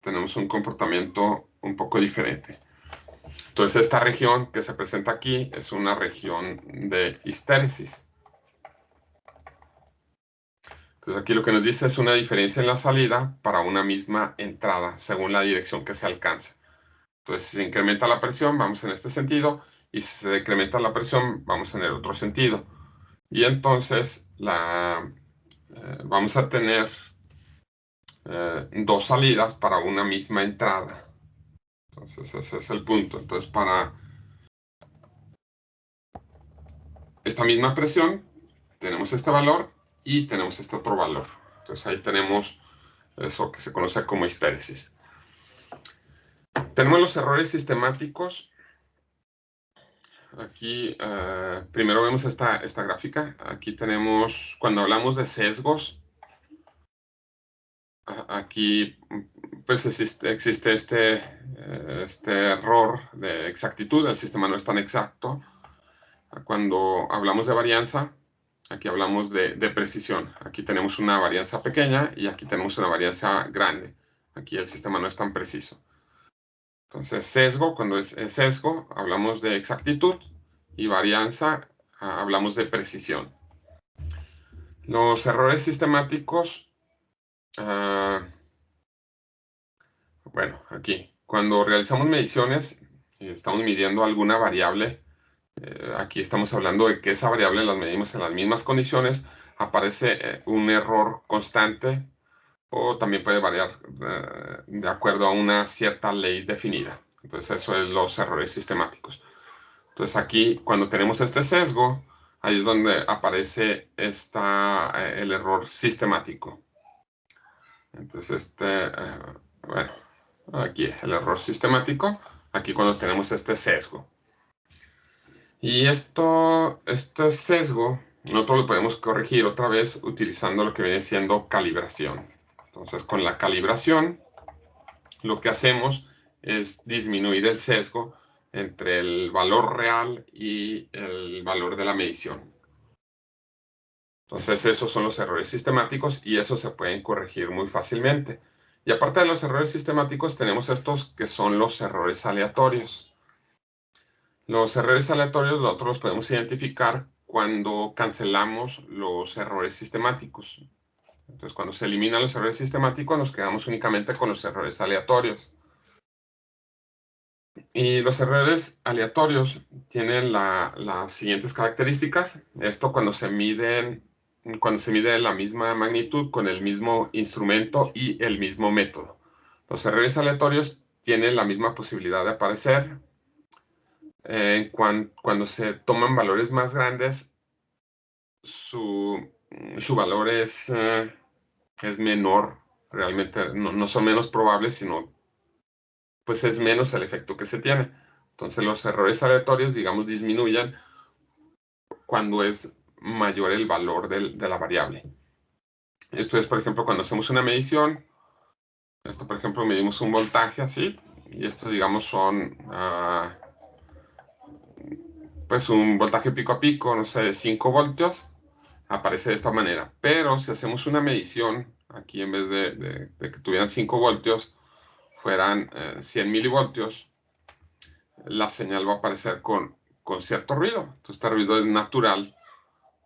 S1: tenemos un comportamiento un poco diferente. Entonces, esta región que se presenta aquí es una región de histéresis. Entonces, aquí lo que nos dice es una diferencia en la salida para una misma entrada, según la dirección que se alcance. Entonces, si se incrementa la presión, vamos en este sentido, y si se decrementa la presión, vamos en el otro sentido. Y entonces vamos a tener dos salidas para una misma entrada. Entonces, ese es el punto. Entonces, para esta misma presión, tenemos este valor y tenemos este otro valor. Entonces, ahí tenemos eso que se conoce como histéresis. Tenemos los errores sistemáticos. Aquí primero vemos esta gráfica. Aquí tenemos, cuando hablamos de sesgos, aquí pues existe este error de exactitud, el sistema no es tan exacto. Cuando hablamos de varianza, aquí hablamos de precisión. Aquí tenemos una varianza pequeña y aquí tenemos una varianza grande. Aquí el sistema no es tan preciso. Entonces, sesgo, cuando es sesgo, hablamos de exactitud, y varianza, hablamos de precisión. Los errores sistemáticos, bueno, aquí, cuando realizamos mediciones y estamos midiendo alguna variable, aquí estamos hablando de que esa variable la medimos en las mismas condiciones, aparece un error constante o también puede variar de acuerdo a una cierta ley definida. Entonces, eso es los errores sistemáticos. Entonces aquí, cuando tenemos este sesgo, ahí es donde aparece el error sistemático. Entonces, bueno, aquí el error sistemático, aquí cuando tenemos este sesgo. Y este sesgo, nosotros lo podemos corregir otra vez utilizando lo que viene siendo calibración. Entonces, con la calibración, lo que hacemos es disminuir el sesgo entre el valor real y el valor de la medición. Entonces, esos son los errores sistemáticos y esos se pueden corregir muy fácilmente. Y aparte de los errores sistemáticos, tenemos estos que son los errores aleatorios. Los errores aleatorios nosotros los podemos identificar cuando cancelamos los errores sistemáticos. Entonces, cuando se eliminan los errores sistemáticos, nos quedamos únicamente con los errores aleatorios. Y los errores aleatorios tienen las siguientes características. Esto cuando se mide la misma magnitud con el mismo instrumento y el mismo método. Los errores aleatorios tienen la misma posibilidad de aparecer. Cuando se toman valores más grandes, su valor es menor. Realmente no son menos probables, sino pues es menos el efecto que se tiene. Entonces los errores aleatorios, digamos, disminuyen cuando es mayor el valor de la variable. Esto es, por ejemplo, cuando hacemos una medición. Esto, por ejemplo, medimos un voltaje así, y esto, digamos, son pues un voltaje pico a pico, no sé, de 5 voltios, aparece de esta manera. Pero si hacemos una medición, aquí en vez de que tuvieran 5 voltios, fueran 100 milivoltios, la señal va a aparecer con cierto ruido. Entonces, este ruido es natural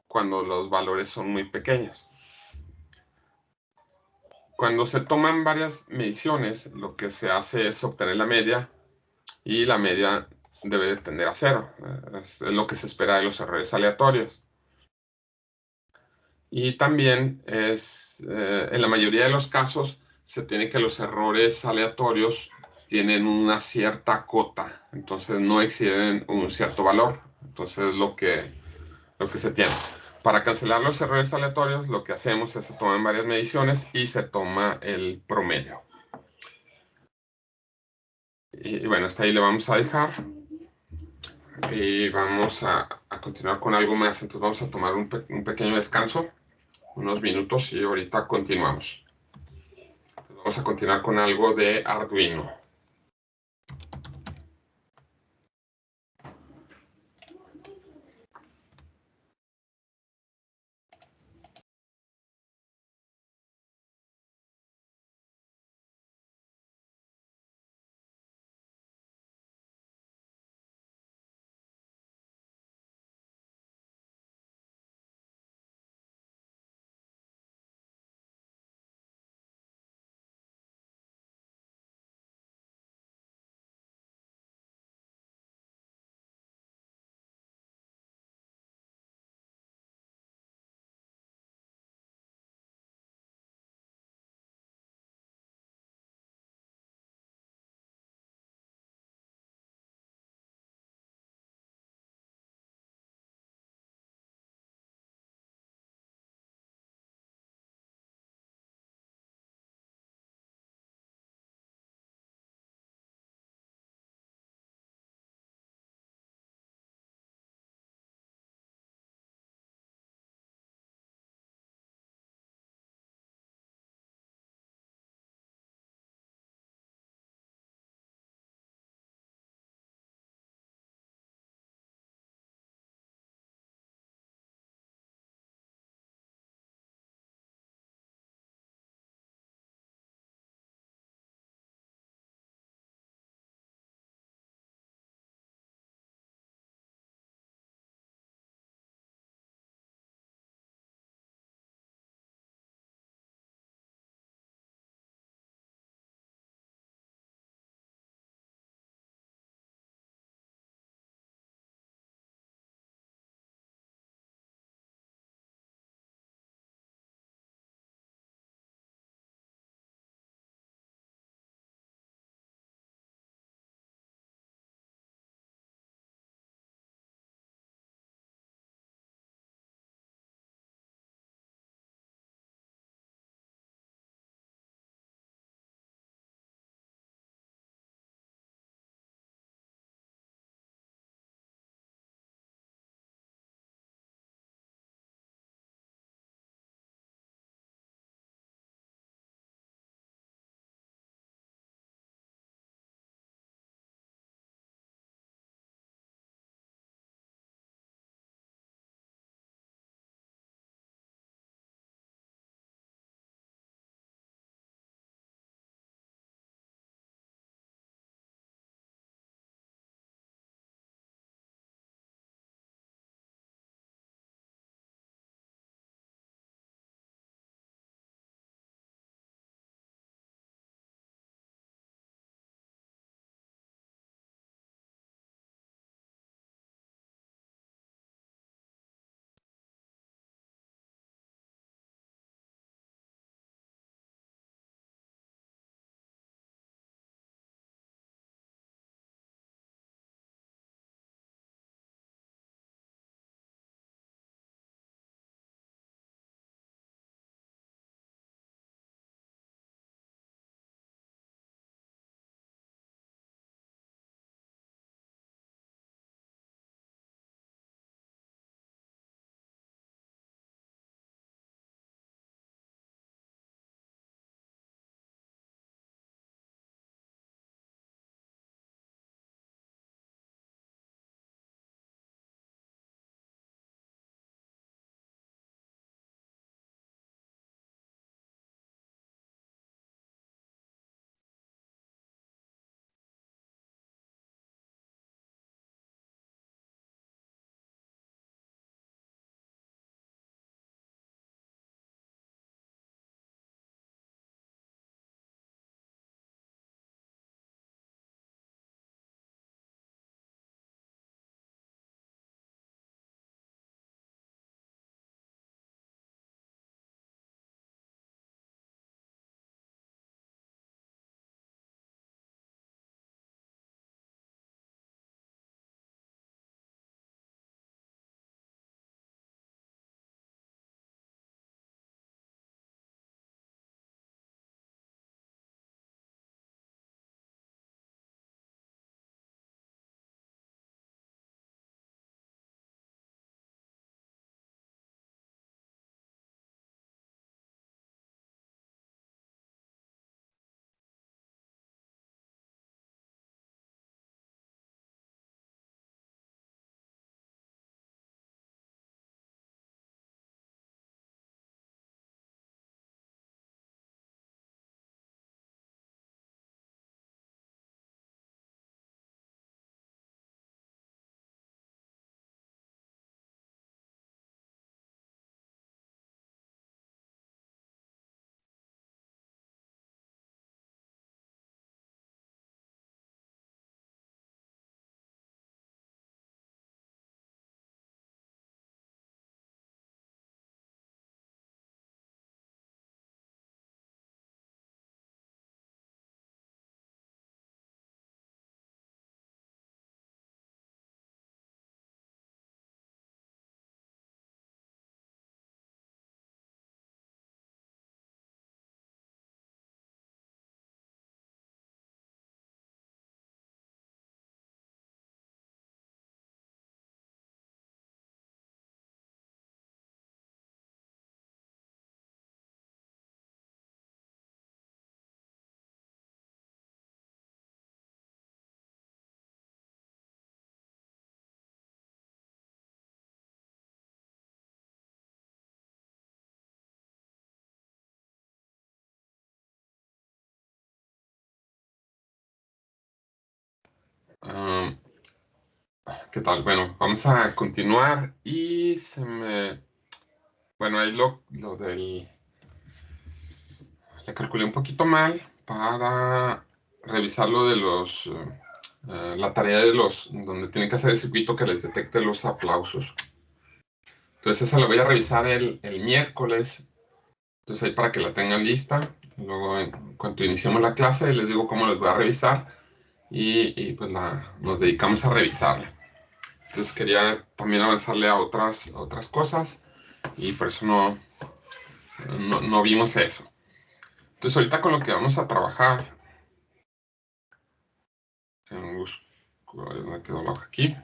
S1: cuando los valores son muy pequeños. Cuando se toman varias mediciones, lo que se hace es obtener la media, y la media debe de tender a cero. Es lo que se espera de los errores aleatorios. Y también en la mayoría de los casos, se tiene que los errores aleatorios tienen una cierta cota, entonces no exceden un cierto valor. Entonces lo que se tiene. Para cancelar los errores aleatorios, lo que hacemos es se toman varias mediciones y se toma el promedio. Y bueno, hasta ahí le vamos a dejar. Y vamos a continuar con algo más. Entonces vamos a tomar un pequeño descanso, unos minutos, y ahorita continuamos. Entonces vamos a continuar con algo de Arduino. ¿Qué tal? Bueno, vamos a continuar y Bueno, ahí lo del... Le calculé un poquito mal para revisar lo de la tarea de donde tienen que hacer el circuito que les detecte los aplausos. Entonces esa la voy a revisar el miércoles. Entonces ahí para que la tengan lista. Luego en cuanto iniciemos la clase les digo cómo les voy a revisar y pues nos dedicamos a revisarla. Entonces quería también avanzarle a otras cosas y por eso no vimos eso. Entonces ahorita con lo que vamos a trabajar, me quedó la hoja aquí.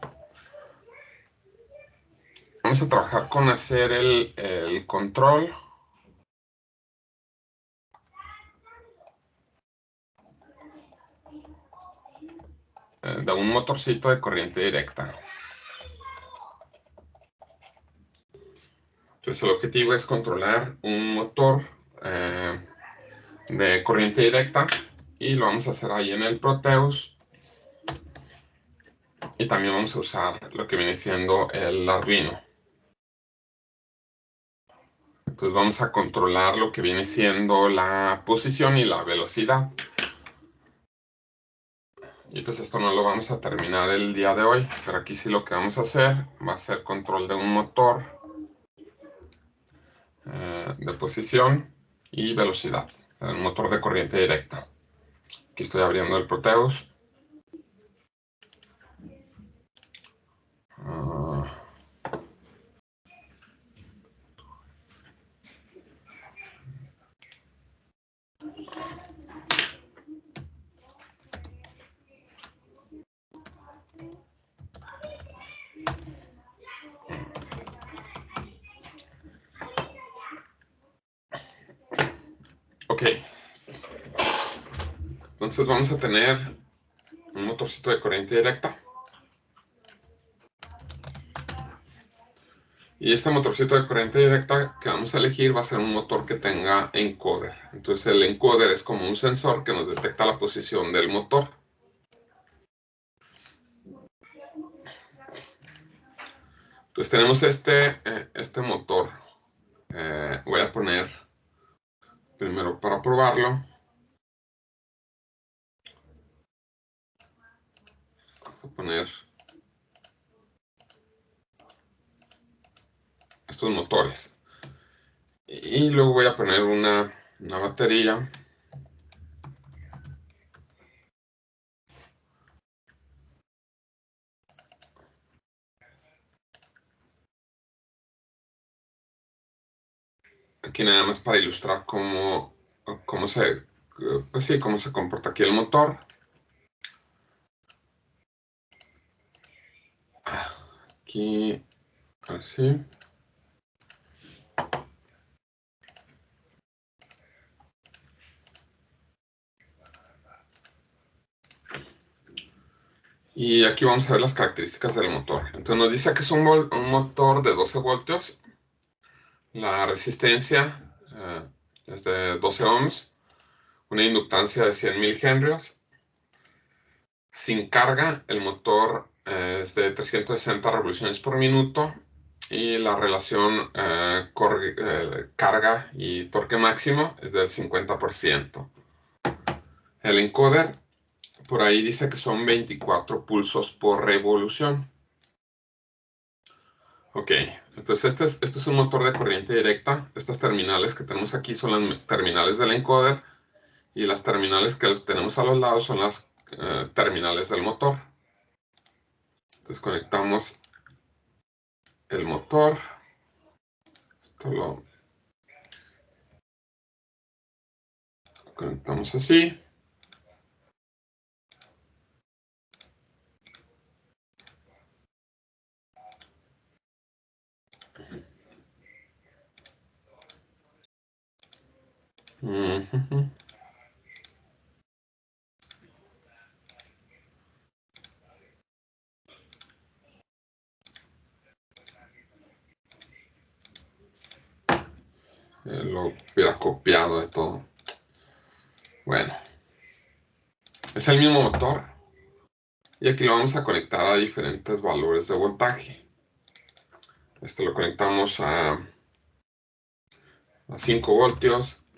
S1: Vamos a trabajar con hacer el control de un motorcito de corriente directa. Entonces el objetivo es controlar un motor de corriente directa y lo vamos a hacer ahí en el Proteus. Y también vamos a usar lo que viene siendo el Arduino. Entonces vamos a controlar lo que viene siendo la posición y la velocidad. Y pues esto no lo vamos a terminar el día de hoy, pero aquí sí lo que vamos a hacer va a ser control de un motor de posición y velocidad, un motor de corriente directa. Aquí estoy abriendo el Proteus. Ok. Entonces vamos a tener un motorcito de corriente directa. Y este motorcito de corriente directa que vamos a elegir va a ser un motor que tenga encoder. Entonces el encoder es como un sensor que nos detecta la posición del motor. Entonces tenemos este motor. Voy a poner primero para probarlo. Vamos a poner estos motores. Y luego voy a poner una batería. Aquí nada más para ilustrar cómo se comporta aquí el motor. Aquí, así. Y aquí vamos a ver las características del motor. Entonces nos dice que es un motor de 12 voltios. La resistencia es de 12 ohms. Una inductancia de 100 mil henrios. Sin carga, el motor es de 360 revoluciones por minuto. Y la relación carga y torque máximo es del 50%. El encoder, por ahí dice que son 24 pulsos por revolución. Ok, entonces este es un motor de corriente directa. Estas terminales que tenemos aquí son las terminales del encoder y las terminales que tenemos a los lados son las terminales del motor. Entonces conectamos el motor. Esto lo conectamos así. Lo hubiera copiado de todo. Bueno, es el mismo motor. Y aquí lo vamos a conectar a diferentes valores de voltaje. Este lo conectamos a 5 voltios.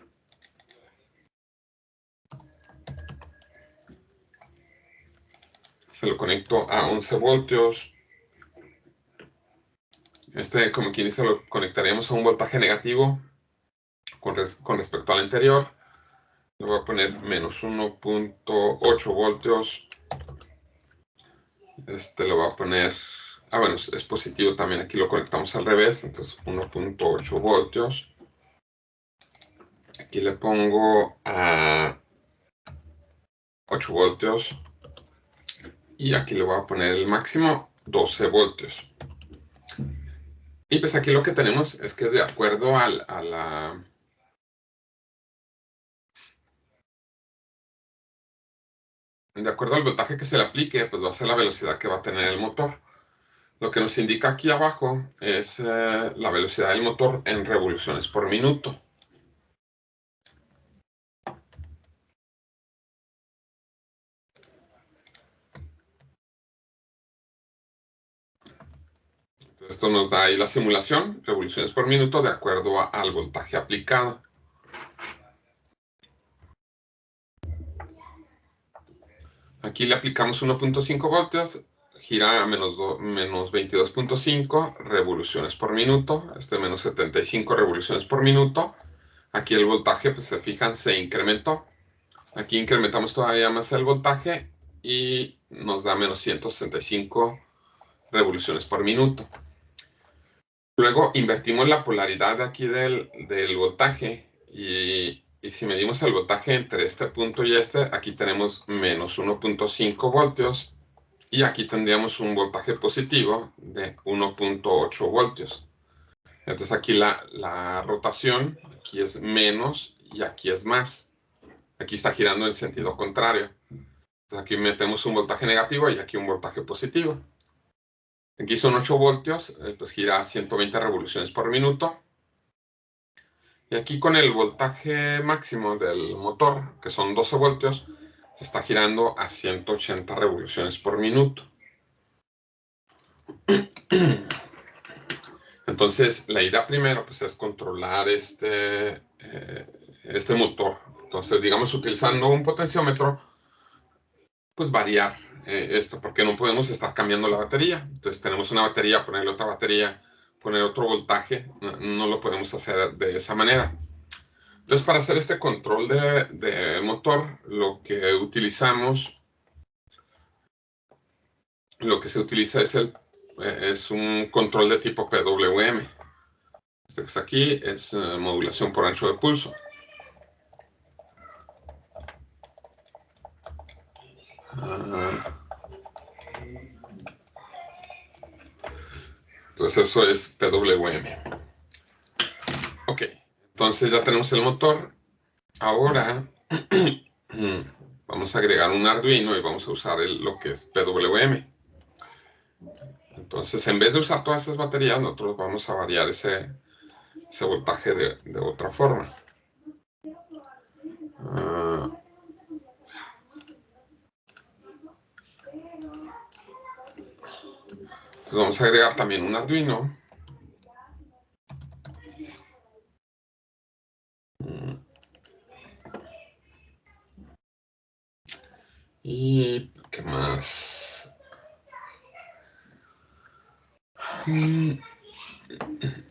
S1: Se lo conecto a 11 voltios. Este, como quien dice, lo conectaríamos a un voltaje negativo con respecto al anterior. Le voy a poner menos 1.8 voltios. Este lo voy a poner... Ah, bueno, es positivo también. Aquí lo conectamos al revés. Entonces, 1.8 voltios. Aquí le pongo a 8 voltios. Y aquí le voy a poner el máximo 12 voltios. Y pues aquí lo que tenemos es que de acuerdo a la... De acuerdo al voltaje que se le aplique, pues va a ser la velocidad que va a tener el motor. Lo que nos indica aquí abajo es la velocidad del motor en revoluciones por minuto. Entonces, esto nos da ahí la simulación, revoluciones por minuto, de acuerdo al voltaje aplicado. Aquí le aplicamos 1.5 voltios, gira a menos 22.5 revoluciones por minuto, menos 75 revoluciones por minuto. Aquí el voltaje, pues se fijan, se incrementó. Aquí incrementamos todavía más el voltaje y nos da menos 165 revoluciones por minuto. Luego invertimos la polaridad de aquí del voltaje y si medimos el voltaje entre este punto y aquí tenemos menos 1.5 voltios y aquí tendríamos un voltaje positivo de 1.8 voltios. Entonces aquí la rotación, aquí es menos y aquí es más. Aquí está girando en sentido contrario. Entonces aquí metemos un voltaje negativo y aquí un voltaje positivo. Aquí son 8 voltios, pues gira a 120 revoluciones por minuto. Y aquí con el voltaje máximo del motor, que son 12 voltios, está girando a 180 revoluciones por minuto. Entonces, la idea primero pues, es controlar este motor. Entonces, digamos, utilizando un potenciómetro, pues variar esto, porque no podemos estar cambiando la batería. Entonces, tenemos una batería, ponerle otra batería, poner otro voltaje, no lo podemos hacer de esa manera. Entonces, para hacer este control de motor, lo que se utiliza es un control de tipo PWM. Este que está aquí es modulación por ancho de pulso. Entonces eso es PWM. Ok, entonces ya tenemos el motor. Ahora vamos a agregar un Arduino y vamos a usar lo que es PWM. Entonces, en vez de usar todas esas baterías, nosotros vamos a variar ese voltaje de otra forma. Entonces vamos a agregar también un Arduino. ¿Y qué más?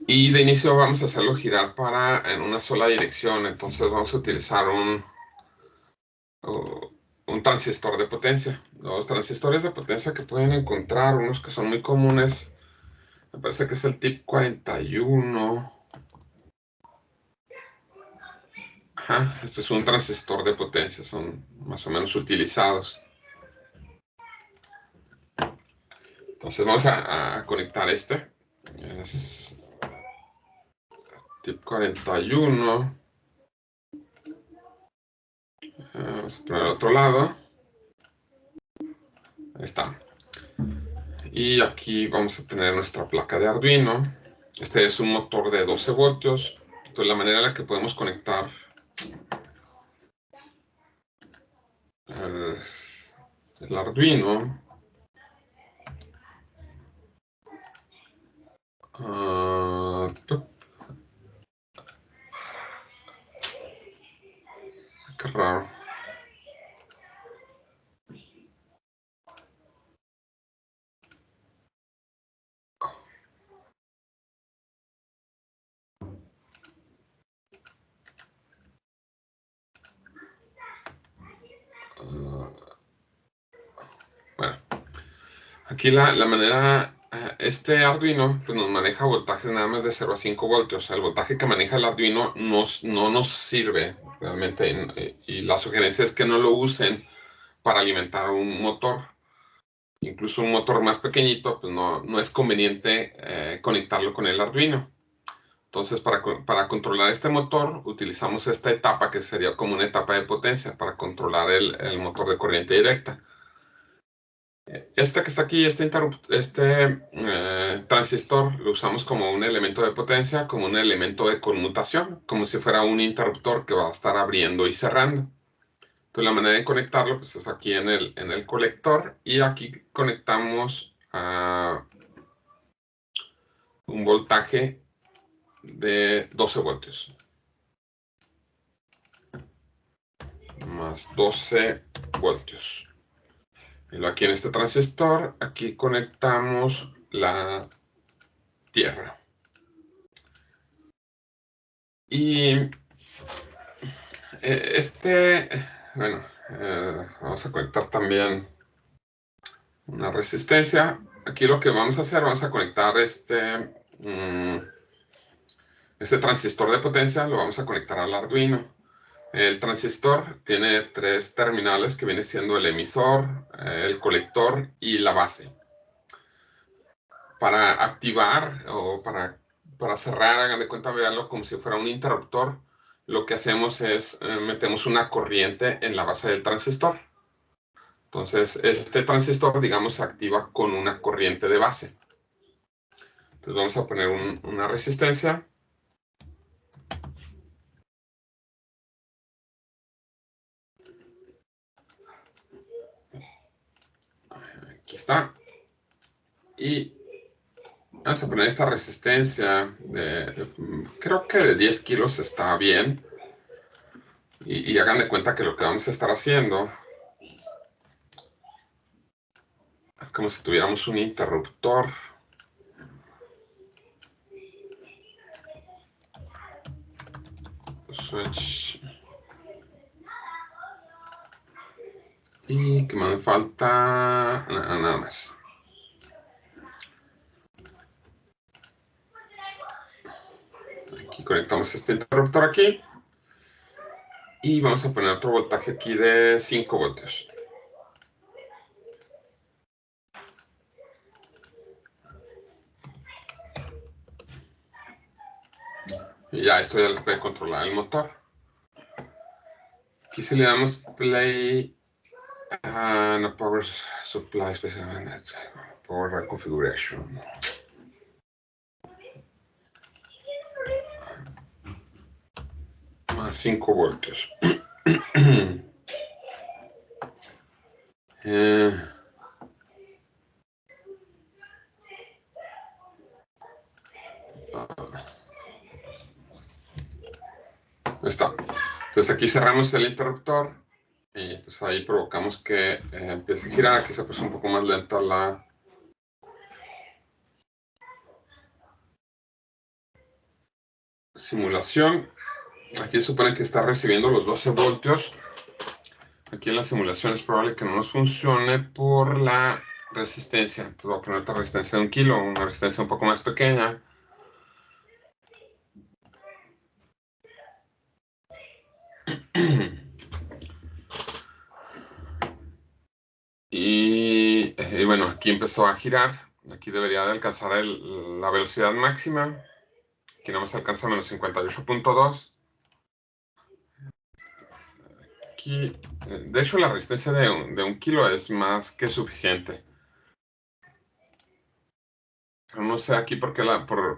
S1: Y de inicio vamos a hacerlo girar en una sola dirección. Entonces vamos a utilizar un transistor de potencia. Los transistores de potencia que pueden encontrar, unos que son muy comunes, me parece que es el TIP 41. Ajá, este es un transistor de potencia, son más o menos utilizados. Entonces vamos a conectar este. Es TIP 41. Vamos a poner al otro lado. Ahí está. Y aquí vamos a tener nuestra placa de Arduino. Este es un motor de 12 voltios. Entonces la manera en la que podemos conectar el Arduino Qué raro. Bueno, aquí la manera, este Arduino pues nos maneja voltajes nada más de 0 a 5 voltios. El voltaje que maneja el Arduino no nos sirve realmente, y la sugerencia es que no lo usen para alimentar un motor. Incluso un motor más pequeñito, pues no es conveniente conectarlo con el Arduino. Entonces, para controlar este motor, utilizamos esta etapa que sería como una etapa de potencia para controlar el motor de corriente directa. Este que está aquí, este transistor, lo usamos como un elemento de potencia, como un elemento de conmutación, como si fuera un interruptor que va a estar abriendo y cerrando. Entonces, la manera de conectarlo pues, es aquí en el colector, y aquí conectamos a un voltaje de 12 voltios. Más 12 voltios. Y aquí en este transistor, aquí conectamos la tierra. Y bueno, vamos a conectar también una resistencia. Aquí lo que vamos a hacer, vamos a conectar este transistor de potencia, lo vamos a conectar al Arduino. El transistor tiene 3 terminales que viene siendo el emisor, el colector y la base. Para activar o para cerrar, hagan de cuenta, veanlo como si fuera un interruptor. Lo que hacemos es metemos una corriente en la base del transistor. Entonces, este transistor, digamos, se activa con una corriente de base. Entonces, vamos a poner una resistencia. Aquí está. Y vamos a poner esta resistencia creo que de 10 kilos está bien. Y hagan de cuenta que lo que vamos a estar haciendo es como si tuviéramos un interruptor. Switch. Y que me falta nada más. Aquí conectamos este interruptor aquí. Y vamos a poner otro voltaje aquí de 5 voltios. Y ya esto ya les puede controlar el motor. Aquí si le damos play, no power supply, power configuration. Más 5 voltios. Está. Entonces aquí cerramos el interruptor y pues ahí provocamos que empiece a girar. Aquí se puso un poco más lenta la simulación. Aquí supone que está recibiendo los 12 voltios. Aquí en la simulación es probable que no nos funcione por la resistencia. Entonces voy a poner otra resistencia de 1 kilo, una resistencia un poco más pequeña. Y bueno, aquí empezó a girar. Aquí debería de alcanzar la velocidad máxima. Aquí no nos alcanza menos 58.2. Aquí, de hecho, la resistencia de 1 kilo es más que suficiente. Pero no sé aquí por qué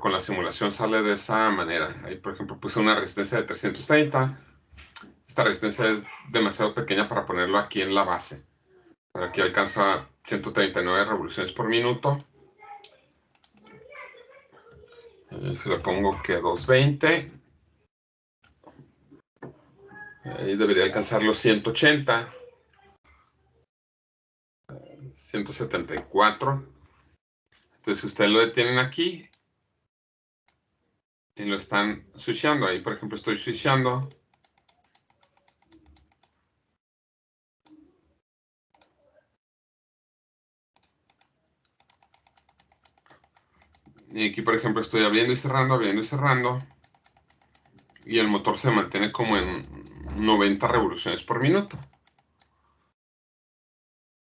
S1: con la simulación sale de esa manera. Ahí, por ejemplo, puse una resistencia de 330. Esta resistencia es demasiado pequeña para ponerlo aquí en la base. Pero aquí alcanza 139 revoluciones por minuto. Si le pongo que 220, ahí debería alcanzar los 180, 174. Entonces, si ustedes lo detienen aquí y lo están switchando, ahí por ejemplo estoy switchando. Y aquí por ejemplo estoy abriendo y cerrando. Y el motor se mantiene como en 90 revoluciones por minuto.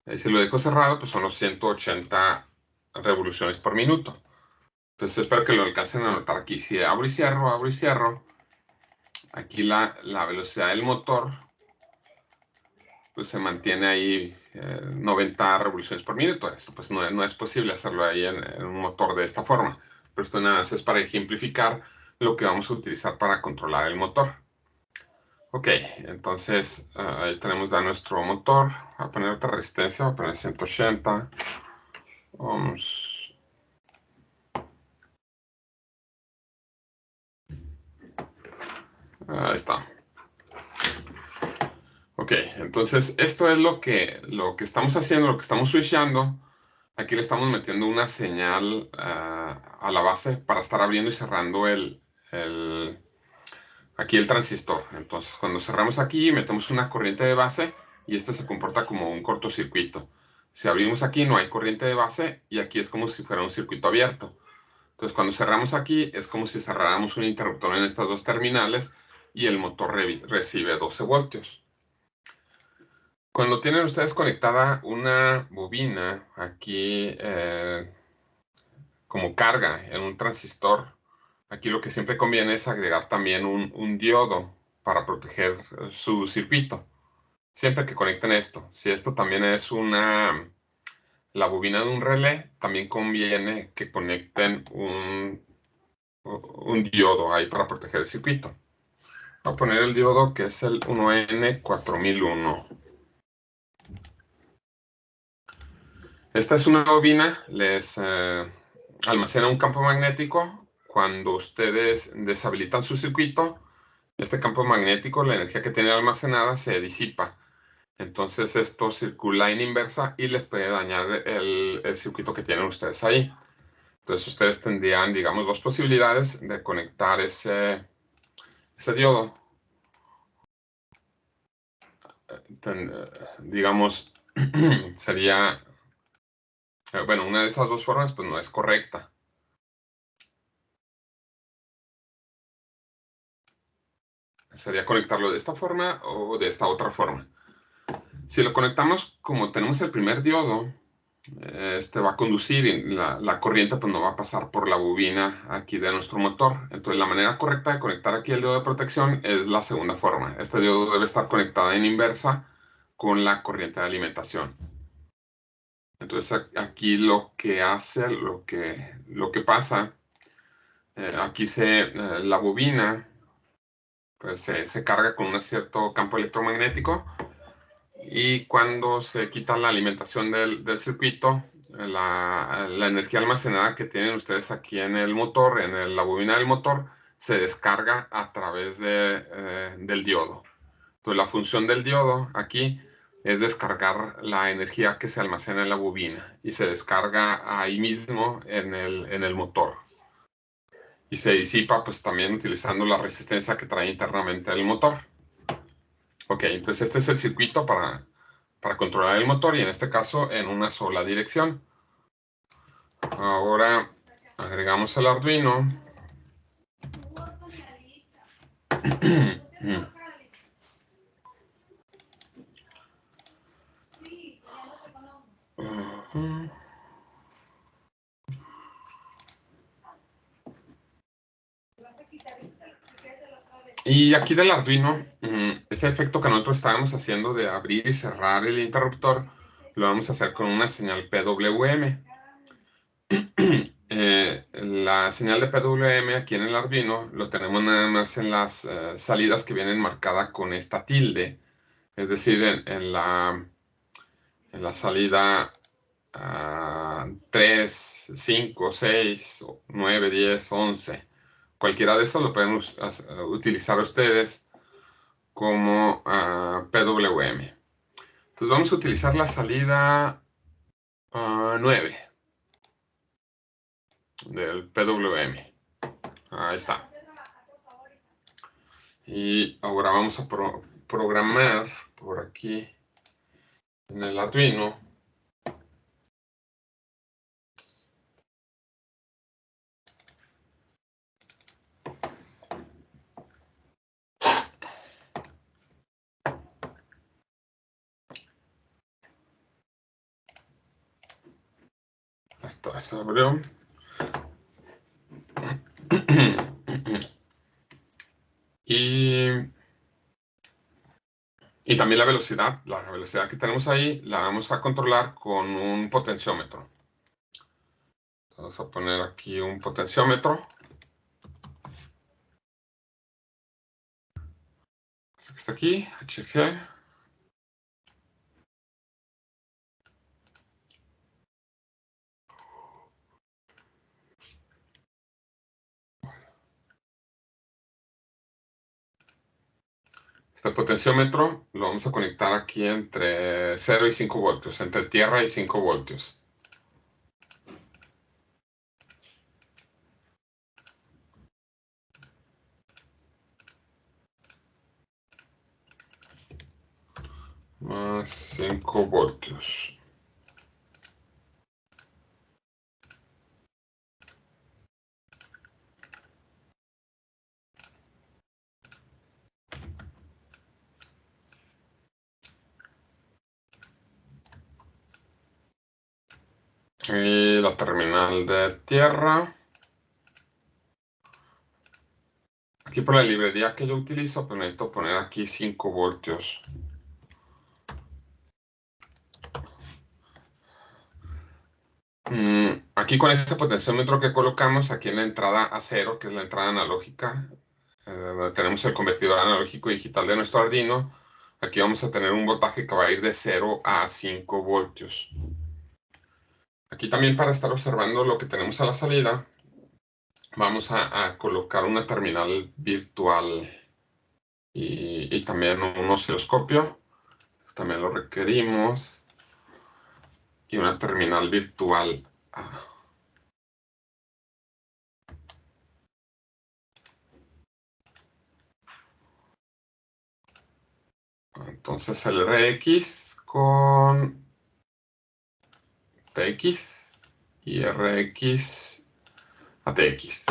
S1: Y si lo dejo cerrado, pues son los 180 revoluciones por minuto. Entonces espero que lo alcancen a notar aquí. Si abro y cierro, aquí la velocidad del motor pues se mantiene ahí 90 revoluciones por minuto. Esto pues no es posible hacerlo ahí en un motor de esta forma. Pero esto nada más es para ejemplificar lo que vamos a utilizar para controlar el motor. Ok, entonces ahí tenemos ya nuestro motor. Voy a poner otra resistencia, voy a poner 180 ohms. Ahí está. Ok, entonces esto es lo que estamos haciendo, lo que estamos switchando. Aquí le estamos metiendo una señal a la base para estar abriendo y cerrando aquí el transistor. Entonces, cuando cerramos aquí, metemos una corriente de base y este se comporta como un cortocircuito. Si abrimos aquí, no hay corriente de base y aquí es como si fuera un circuito abierto. Entonces, cuando cerramos aquí, es como si cerráramos un interruptor en estas dos terminales y el motor recibe 12 voltios. Cuando tienen ustedes conectada una bobina aquí como carga en un transistor, aquí lo que siempre conviene es agregar también un diodo para proteger su circuito. Siempre que conecten esto, si esto también es la bobina de un relé, también conviene que conecten un diodo ahí para proteger el circuito. Voy a poner el diodo que es el 1N4001. Esta es una bobina, les almacena un campo magnético. Cuando ustedes deshabilitan su circuito, este campo magnético, la energía que tiene almacenada, se disipa. Entonces esto circula en inversa y les puede dañar el circuito que tienen ustedes ahí. Entonces ustedes tendrían, digamos, dos posibilidades de conectar ese diodo. Digamos, sería, bueno, una de esas dos formas pues no es correcta. Sería conectarlo de esta forma o de esta otra forma. Si lo conectamos como tenemos el primer diodo, este va a conducir y la corriente pues no va a pasar por la bobina aquí de nuestro motor. Entonces la manera correcta de conectar aquí el diodo de protección es la segunda forma. Este diodo debe estar conectado en inversa con la corriente de alimentación. Entonces aquí lo que hace, lo que pasa, aquí la bobina pues se carga con un cierto campo electromagnético y cuando se quita la alimentación del circuito, la energía almacenada que tienen ustedes aquí en el motor, en la bobina del motor, se descarga a través del diodo. Entonces la función del diodo aquí es descargar la energía que se almacena en la bobina y se descarga ahí mismo en el motor. Y se disipa pues también utilizando la resistencia que trae internamente el motor. Ok, entonces este es el circuito para controlar el motor y en este caso en una sola dirección. Ahora agregamos el Arduino. Y aquí del Arduino, ese efecto que nosotros estábamos haciendo de abrir y cerrar el interruptor, lo vamos a hacer con una señal PWM. La señal de PWM aquí en el Arduino lo tenemos nada más en las salidas que vienen marcadas con esta tilde, es decir, en la salida 3, 5, 6, 9, 10, 11. Cualquiera de estos lo pueden utilizar ustedes como PWM. Entonces vamos a utilizar la salida 9 del PWM. Ahí está. Y ahora vamos a programar por aquí en el Arduino. Hasta se abrió. Y también la velocidad que tenemos ahí, la vamos a controlar con un potenciómetro. Vamos a poner aquí un potenciómetro. Está aquí, HG. Este potenciómetro lo vamos a conectar aquí entre 0 y 5 voltios, entre tierra y 5 voltios. Más 5 voltios. Y la terminal de tierra. Aquí por la librería que yo utilizo, pues necesito poner aquí 5 voltios. Aquí con este potenciómetro que colocamos aquí en la entrada A0, que es la entrada analógica, donde tenemos el convertidor analógico digital de nuestro Arduino, aquí vamos a tener un voltaje que va a ir de 0 a 5 voltios. Aquí también para estar observando lo que tenemos a la salida, vamos a colocar una terminal virtual y también un osciloscopio, también lo requerimos, y una terminal virtual. Entonces el RX con TX y RX a TX.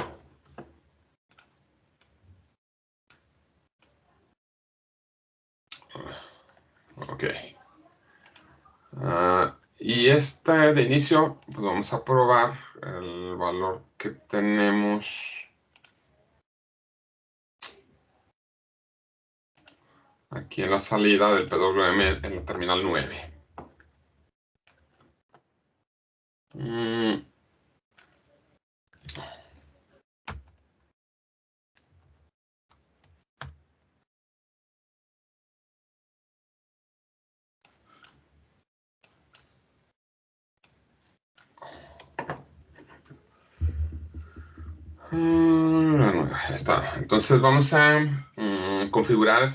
S1: Ok. Y este de inicio, pues vamos a probar el valor que tenemos aquí en la salida del PWM en la terminal 9. Está. Entonces vamos a configurar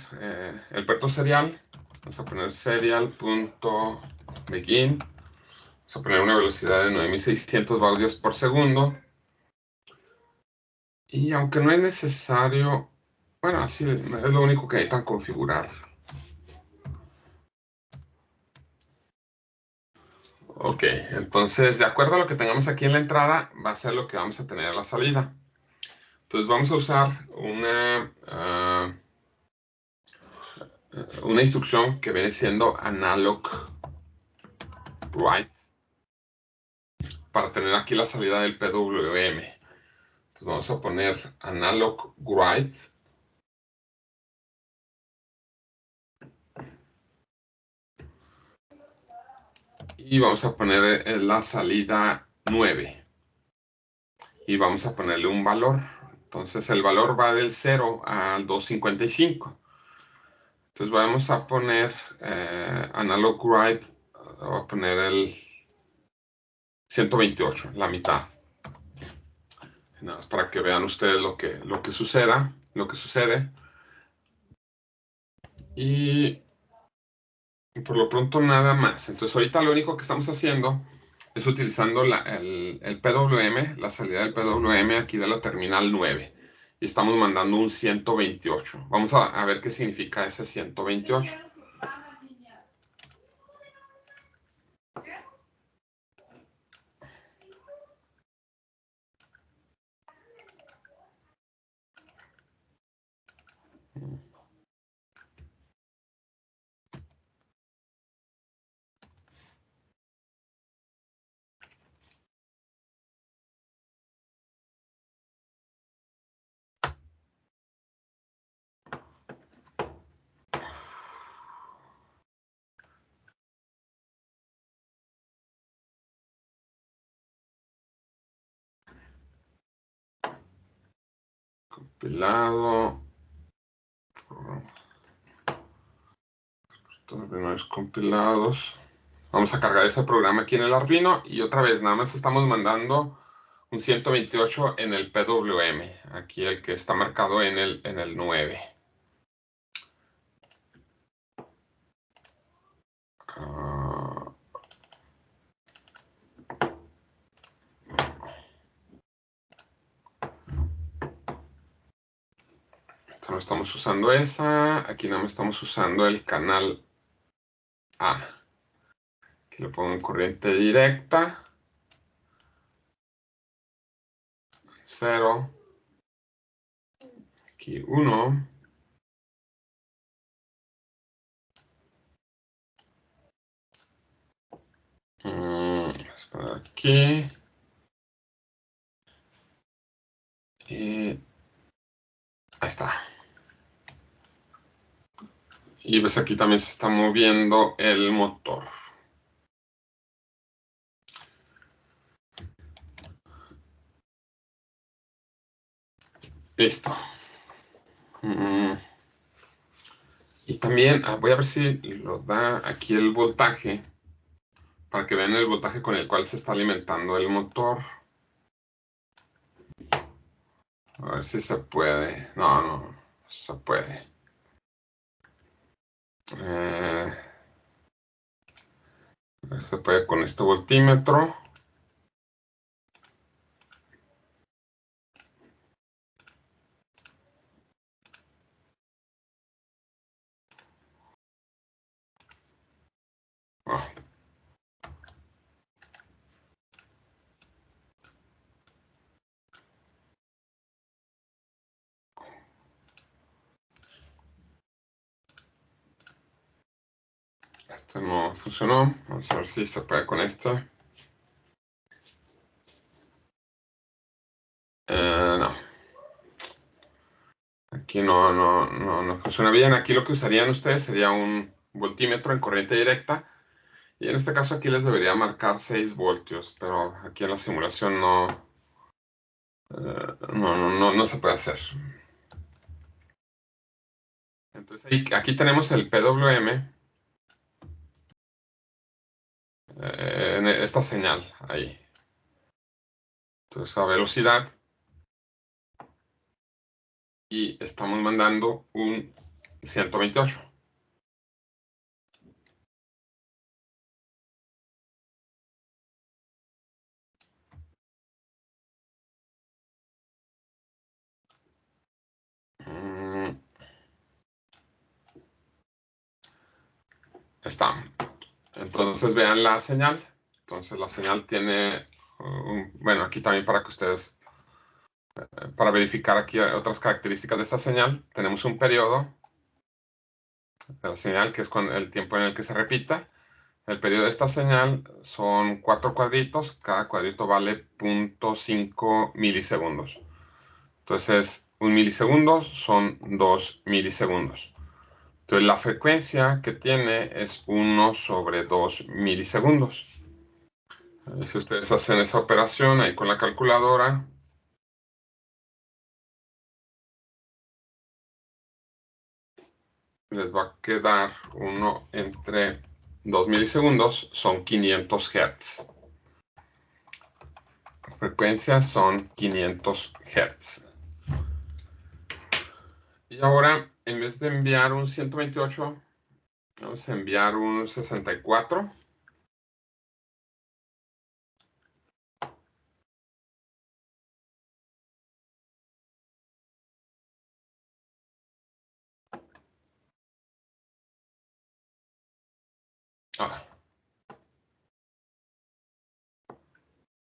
S1: el puerto serial. Vamos a poner serial.begin. Vamos a poner una velocidad de 9600 baudios por segundo. Y aunque no es necesario, bueno, así es lo único que necesitan configurar. Ok, entonces de acuerdo a lo que tengamos aquí en la entrada, va a ser lo que vamos a tener a la salida. Entonces vamos a usar una instrucción que viene siendo analog write para tener aquí la salida del PWM. Entonces vamos a poner analog write y vamos a poner la salida 9 y vamos a ponerle un valor. Entonces el valor va del 0 al 255. Entonces vamos a poner analog write, voy a poner 128, la mitad. Nada más para que vean ustedes lo que sucede. Y por lo pronto nada más. Entonces ahorita lo único que estamos haciendo es utilizando el PWM, la salida del PWM aquí de la terminal 9. Y estamos mandando un 128. Vamos a ver qué significa ese 128. Compilado. Todos los primeros compilados. Vamos a cargar ese programa aquí en el Arduino y otra vez nada más estamos mandando un 128 en el PWM. Aquí el que está marcado en el 9. No estamos usando esa. Aquí nada más estamos usando el canal A. Aquí lo pongo en corriente directa. 0. Aquí 1. Aquí. Y ahí está. Y ves aquí también se está moviendo el motor. Listo. Y también voy a ver si lo da aquí el voltaje, para que vean el voltaje con el cual se está alimentando el motor. A ver si se puede. No se puede. A ver si se puede con este voltímetro. Oh. Este no funcionó. Vamos a ver si se puede con este. No. Aquí no funciona bien. Aquí lo que usarían ustedes sería un voltímetro en corriente directa. Y en este caso aquí les debería marcar 6 voltios. Pero aquí en la simulación no se puede hacer. Entonces aquí tenemos el PWM. En esta señal ahí. Entonces a velocidad. Y estamos mandando un 128. Está. Entonces vean la señal. Entonces la señal tiene, bueno, aquí también para que ustedes, para verificar aquí otras características de esta señal, tenemos un periodo de la señal que es con el tiempo en el que se repita. El periodo de esta señal son 4 cuadritos, cada cuadrito vale 0.5 milisegundos. Entonces, un milisegundo son 2 milisegundos. Entonces, la frecuencia que tiene es 1 sobre 2 milisegundos. Si ustedes hacen esa operación ahí con la calculadora, les va a quedar 1 entre 2 milisegundos, son 500 Hz. frecuencia son 500 Hz. Y ahora, en vez de enviar un 128, vamos a enviar un 64.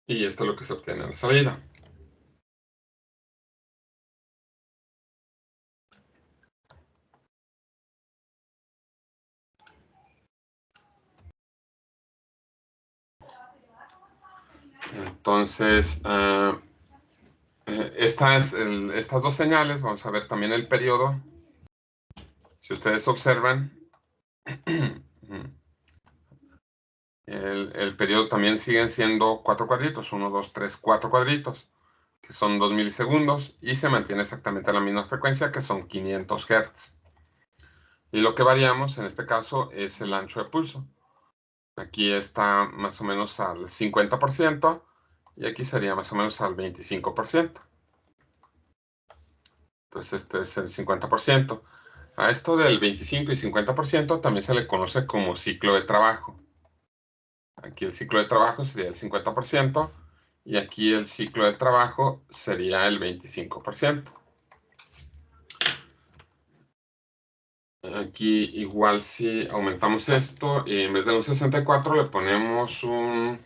S1: Y esto es lo que se obtiene en la salida. Entonces, estas dos señales, vamos a ver también el periodo. Si ustedes observan, el periodo también siguen siendo 4 cuadritos, 1, 2, 3, 4 cuadritos, que son 2 milisegundos, y se mantiene exactamente a la misma frecuencia, que son 500 Hz. Y lo que variamos, en este caso, es el ancho de pulso. Aquí está más o menos al 50%, y aquí sería más o menos al 25%. Entonces este es el 50%. A esto del 25 y 50% también se le conoce como ciclo de trabajo. Aquí el ciclo de trabajo sería el 50% y aquí el ciclo de trabajo sería el 25%. Aquí igual si aumentamos esto y en vez de un 64 le ponemos un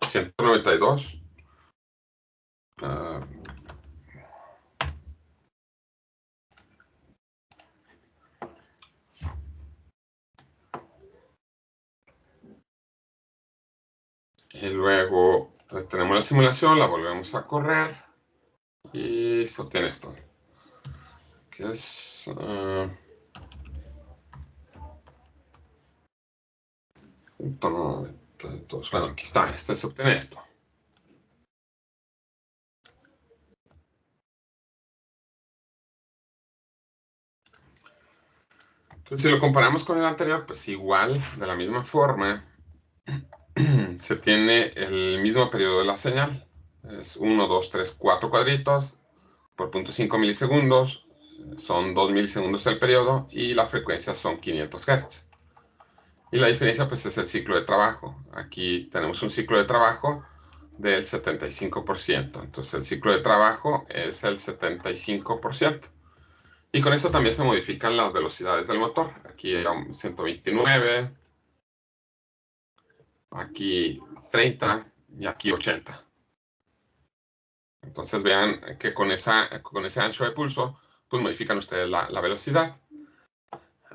S1: 192. Y luego tenemos la simulación, la volvemos a correr y se obtiene esto, que es 192. Bueno, aquí está, se obtiene esto. Entonces, si lo comparamos con el anterior, pues igual, de la misma forma, se tiene el mismo periodo de la señal. Es 1, 2, 3, 4 cuadritos por 0.5 milisegundos. Son 2 milisegundos el periodo y la frecuencia son 500 Hz. Y la diferencia pues es el ciclo de trabajo. Aquí tenemos un ciclo de trabajo del 75%. Entonces el ciclo de trabajo es el 75%. Y con eso también se modifican las velocidades del motor. Aquí hay 129, aquí 30 y aquí 80. Entonces vean que con ese ancho de pulso, pues modifican ustedes la velocidad.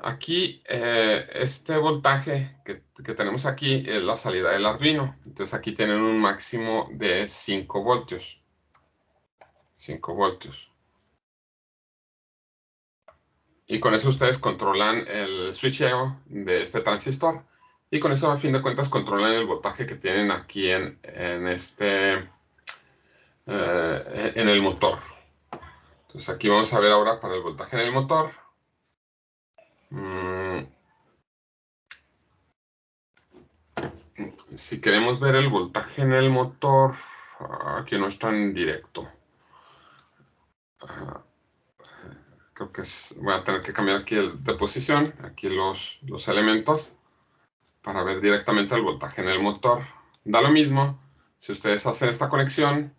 S1: Aquí, este voltaje que tenemos aquí es la salida del Arduino. Entonces aquí tienen un máximo de 5 voltios. 5 voltios. Y con eso ustedes controlan el switcheo de este transistor. Y con eso, a fin de cuentas, controlan el voltaje que tienen aquí en el motor. Entonces aquí vamos a ver ahora para el voltaje en el motor. Si queremos ver el voltaje en el motor, aquí no es tan directo. Creo que voy a tener que cambiar aquí de posición, aquí los elementos, para ver directamente el voltaje en el motor. Da lo mismo si ustedes hacen esta conexión.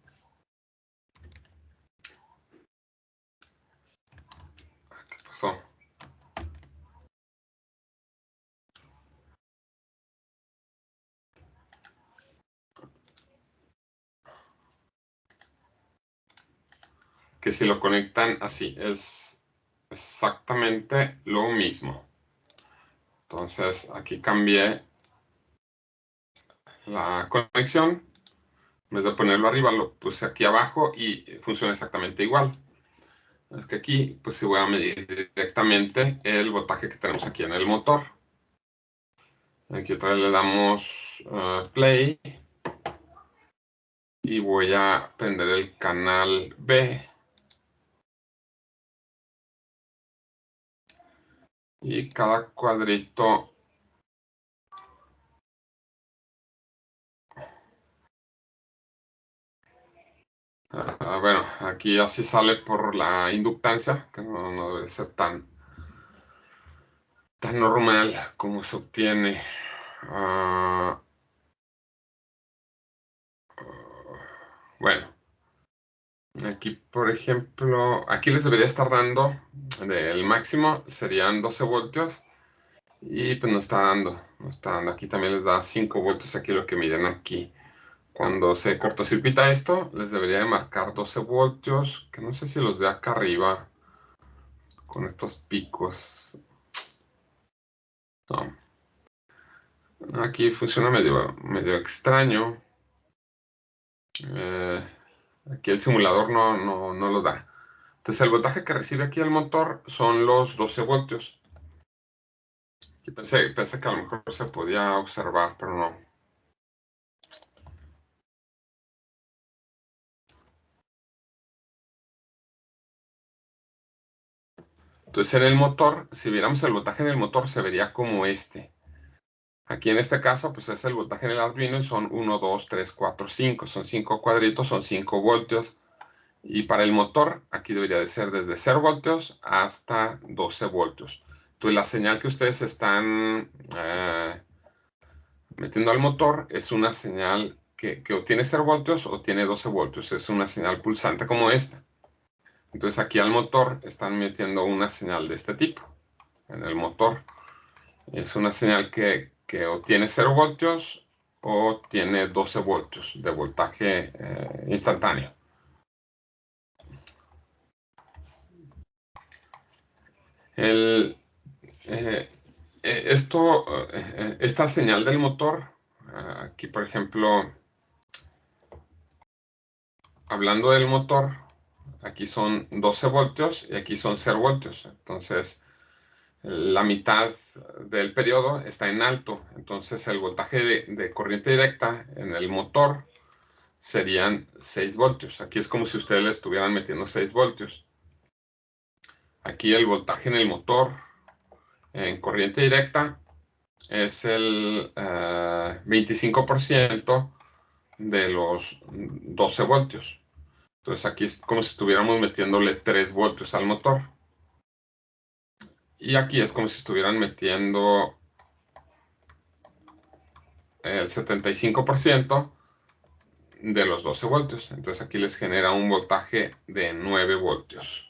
S1: ¿Qué pasó? Que si lo conectan así, es exactamente lo mismo. Entonces aquí cambié la conexión. En vez de ponerlo arriba, lo puse aquí abajo y funciona exactamente igual. Es que aquí, pues sí voy a medir directamente el voltaje que tenemos aquí en el motor. Aquí otra vez le damos play. Y voy a prender el canal B. Y cada cuadrito Bueno, aquí así sale por la inductancia, que no debe ser tan normal como se obtiene. Bueno, aquí, por ejemplo, aquí les debería estar dando del máximo, serían 12 voltios. Y pues no está dando, no está dando. Aquí también les da 5 voltios, aquí lo que miden aquí. Cuando se cortocircuita esto, les debería de marcar 12 voltios, que no sé si los de acá arriba, con estos picos. No. Aquí funciona medio extraño. Aquí el simulador no lo da. Entonces el voltaje que recibe aquí el motor son los 12 voltios. Y pensé que a lo mejor se podía observar, pero no. Entonces en el motor, si viéramos el voltaje en el motor, se vería como este. Aquí en este caso, pues es el voltaje en el Arduino y son 1, 2, 3, 4, 5. Son 5 cuadritos, son 5 voltios. Y para el motor, aquí debería de ser desde 0 voltios hasta 12 voltios. Entonces la señal que ustedes están metiendo al motor es una señal que o tiene 0 voltios o tiene 12 voltios. Es una señal pulsante como esta. Entonces aquí al motor están metiendo una señal de este tipo. En el motor es una señal que o tiene 0 voltios o tiene 12 voltios de voltaje instantáneo. Esta señal del motor, aquí por ejemplo, hablando del motor, aquí son 12 voltios y aquí son 0 voltios. Entonces, la mitad del periodo está en alto. Entonces, el voltaje de corriente directa en el motor serían 6 voltios. Aquí es como si ustedes le estuvieran metiendo 6 voltios. Aquí el voltaje en el motor en corriente directa es el 25% de los 12 voltios. Entonces aquí es como si estuviéramos metiéndole 3 voltios al motor. Y aquí es como si estuvieran metiendo el 75% de los 12 voltios. Entonces aquí les genera un voltaje de 9 voltios.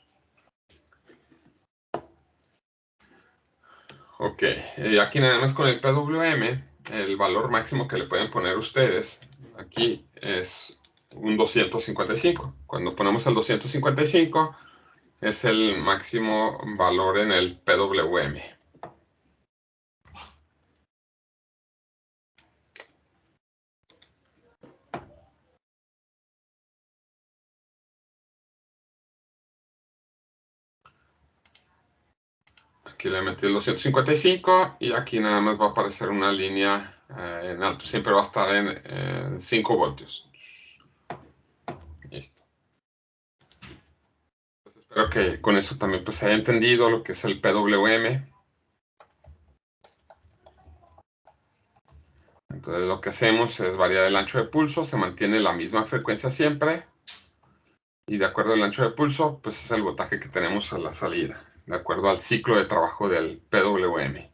S1: Ok, y aquí nada más con el PWM, el valor máximo que le pueden poner ustedes aquí es un 255. Cuando ponemos el 255 es el máximo valor en el PWM. Aquí le metí el 255 y aquí nada más va a aparecer una línea en alto. Siempre va a estar en 5 voltios. Listo. Pues espero que con eso también pues, se haya entendido lo que es el PWM. Entonces lo que hacemos es variar el ancho de pulso, se mantiene la misma frecuencia siempre. Y de acuerdo al ancho de pulso, pues es el voltaje que tenemos a la salida, de acuerdo al ciclo de trabajo del PWM.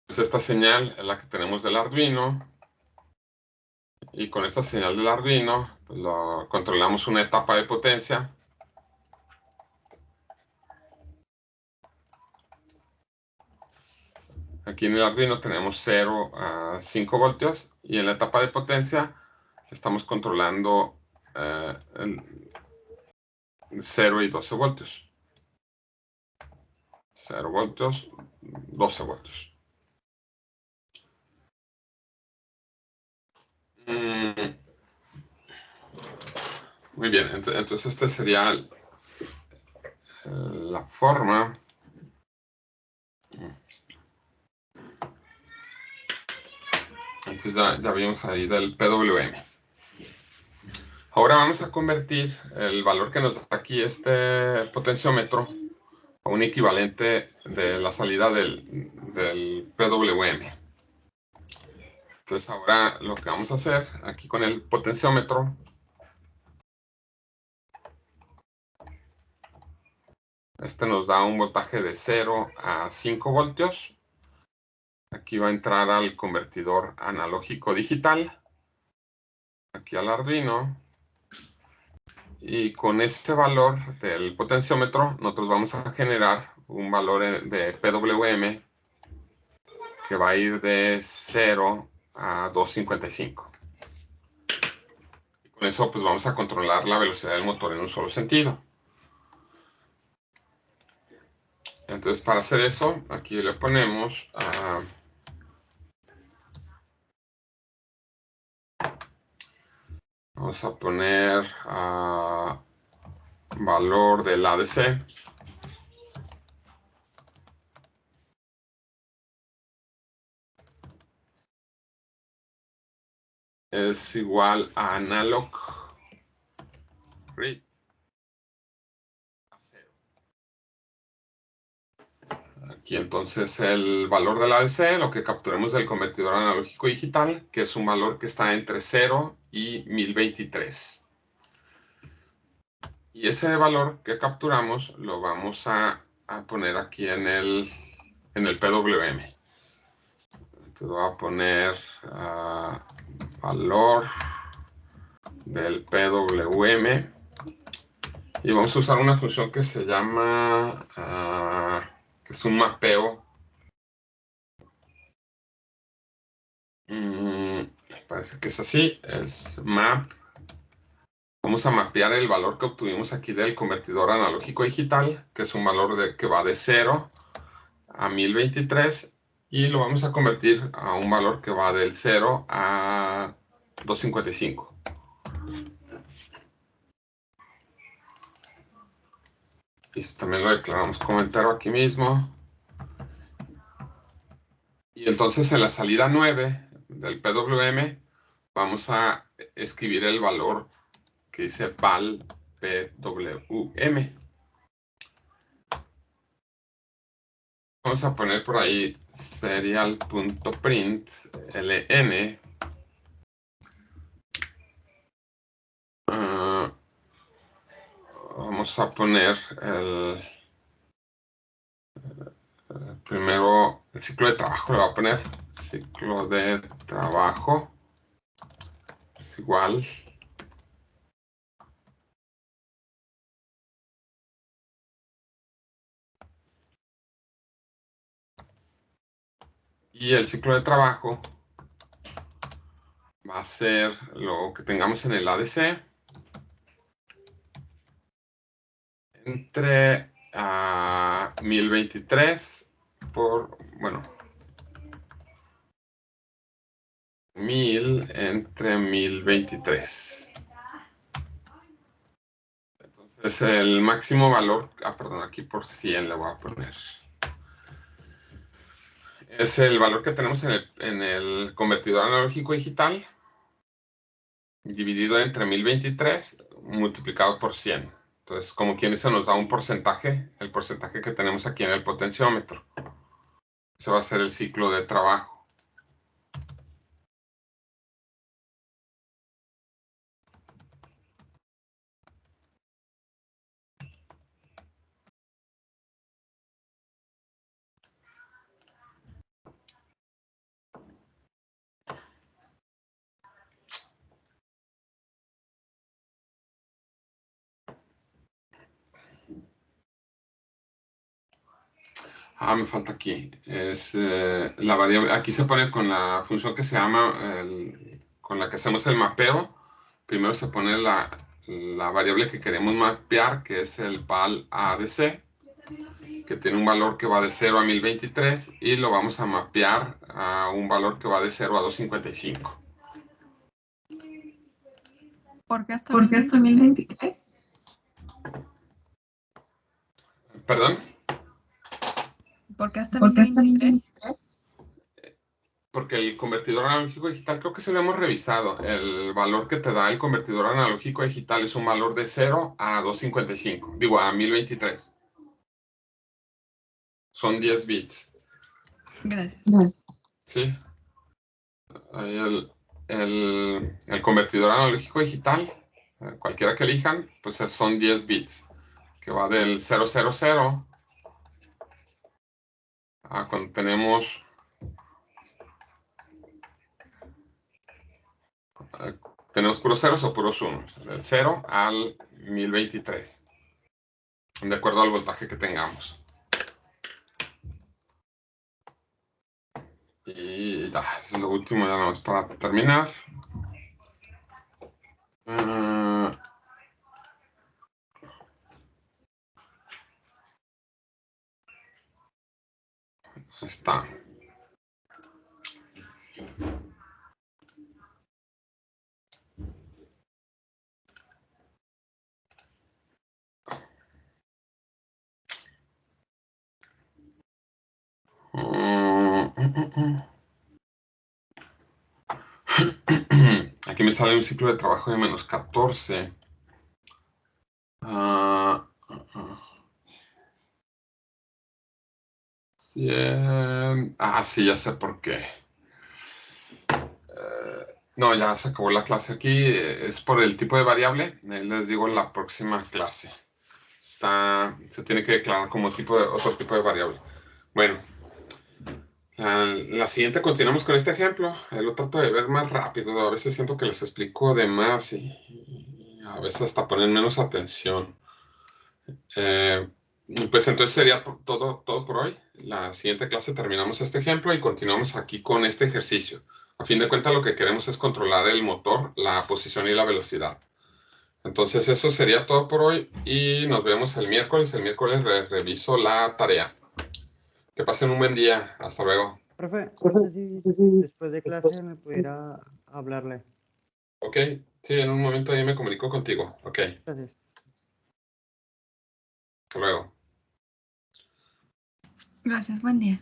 S1: Pues esta señal es la que tenemos del Arduino. Y con esta señal del Arduino, pues controlamos una etapa de potencia. Aquí en el Arduino tenemos 0 a 5 voltios. Y en la etapa de potencia estamos controlando 0 y 12 voltios. 0 voltios, 12 voltios. Muy bien, entonces esta sería la forma. Entonces ya vimos ahí del PWM. Ahora vamos a convertir el valor que nos da aquí este potenciómetro a un equivalente de la salida del PWM. Entonces ahora lo que vamos a hacer aquí con el potenciómetro nos da un voltaje de 0 a 5 voltios. Aquí va a entrar al convertidor analógico digital, aquí al Arduino, y con este valor del potenciómetro nosotros vamos a generar un valor de PWM que va a ir de 0 a 255. Y con eso pues vamos a controlar la velocidad del motor en un solo sentido. Entonces para hacer eso, aquí le ponemos vamos a poner valor del ADC. Es igual a analog read a 0. Aquí entonces el valor del ADC, lo que capturemos del convertidor analógico digital, que es un valor que está entre 0 y 1023. Y ese valor que capturamos lo vamos a poner aquí en el PWM. Entonces voy a poner valor del PWM y vamos a usar una función que se llama que es un mapeo. Parece que es así, es map. Vamos a mapear el valor que obtuvimos aquí del convertidor analógico digital, que es un valor que va de 0 a 1023, y lo vamos a convertir a un valor que va del 0 a 255. Y también lo declaramos como entero aquí mismo. Y entonces en la salida 9 del PWM vamos a escribir el valor que dice val PWM. Vamos a poner por ahí serial.print ln. Vamos a poner primero el ciclo de trabajo. Le voy a poner ciclo de trabajo es igual y el ciclo de trabajo va a ser lo que tengamos en el ADC entre 1023 por, bueno, 1000 entre 1023. Entonces el máximo valor, perdón, aquí por 100 le voy a poner. Es el valor que tenemos en el convertidor analógico digital dividido entre 1023 multiplicado por 100. Entonces, como quien dice, nos da un porcentaje, el porcentaje que tenemos aquí en el potenciómetro. Ese va a ser el ciclo de trabajo. Me falta aquí. Es la variable. Aquí se pone con la función que se llama, con la que hacemos el mapeo. Primero se pone la variable que queremos mapear, que es el val ADC, que tiene un valor que va de 0 a 1023, y lo vamos a mapear a un valor que va de 0 a 255.
S2: ¿Por qué hasta 1023?
S1: ¿Perdón?
S2: ¿Por qué hasta 1023?
S1: Porque el convertidor analógico digital, creo que se lo hemos revisado. El valor que te da el convertidor analógico digital es un valor de 0 a 255. Digo, a 1023. Son 10 bits.
S2: Gracias.
S1: ¿Sí? Ahí el convertidor analógico digital, cualquiera que elijan, pues son 10 bits, que va del 000 a cuando tenemos puros ceros o puros unos, del 0 al 1023, de acuerdo al voltaje que tengamos. Y ya, es lo último, ya nada más para terminar. Está. Aquí me sale un ciclo de trabajo de menos 14. Sí, ya sé por qué. No, ya se acabó la clase aquí. Es por el tipo de variable. Les digo en la próxima clase. Se tiene que declarar como otro tipo de variable. Bueno, la siguiente continuamos con este ejemplo. Lo trato de ver más rápido. A veces siento que les explico de más y a veces hasta ponen menos atención. Pues entonces sería todo por hoy. La siguiente clase terminamos este ejemplo y continuamos aquí con este ejercicio. A fin de cuentas lo que queremos es controlar el motor, la posición y la velocidad. Entonces eso sería todo por hoy y nos vemos el miércoles. El miércoles reviso la tarea. Que pasen un buen día. Hasta luego.
S3: Profe, no sé si después de clase me pudiera hablarle.
S1: Ok, sí, en un momento ahí me comunico contigo. Ok,
S3: Gracias.
S1: hasta luego.
S2: Gracias, buen día.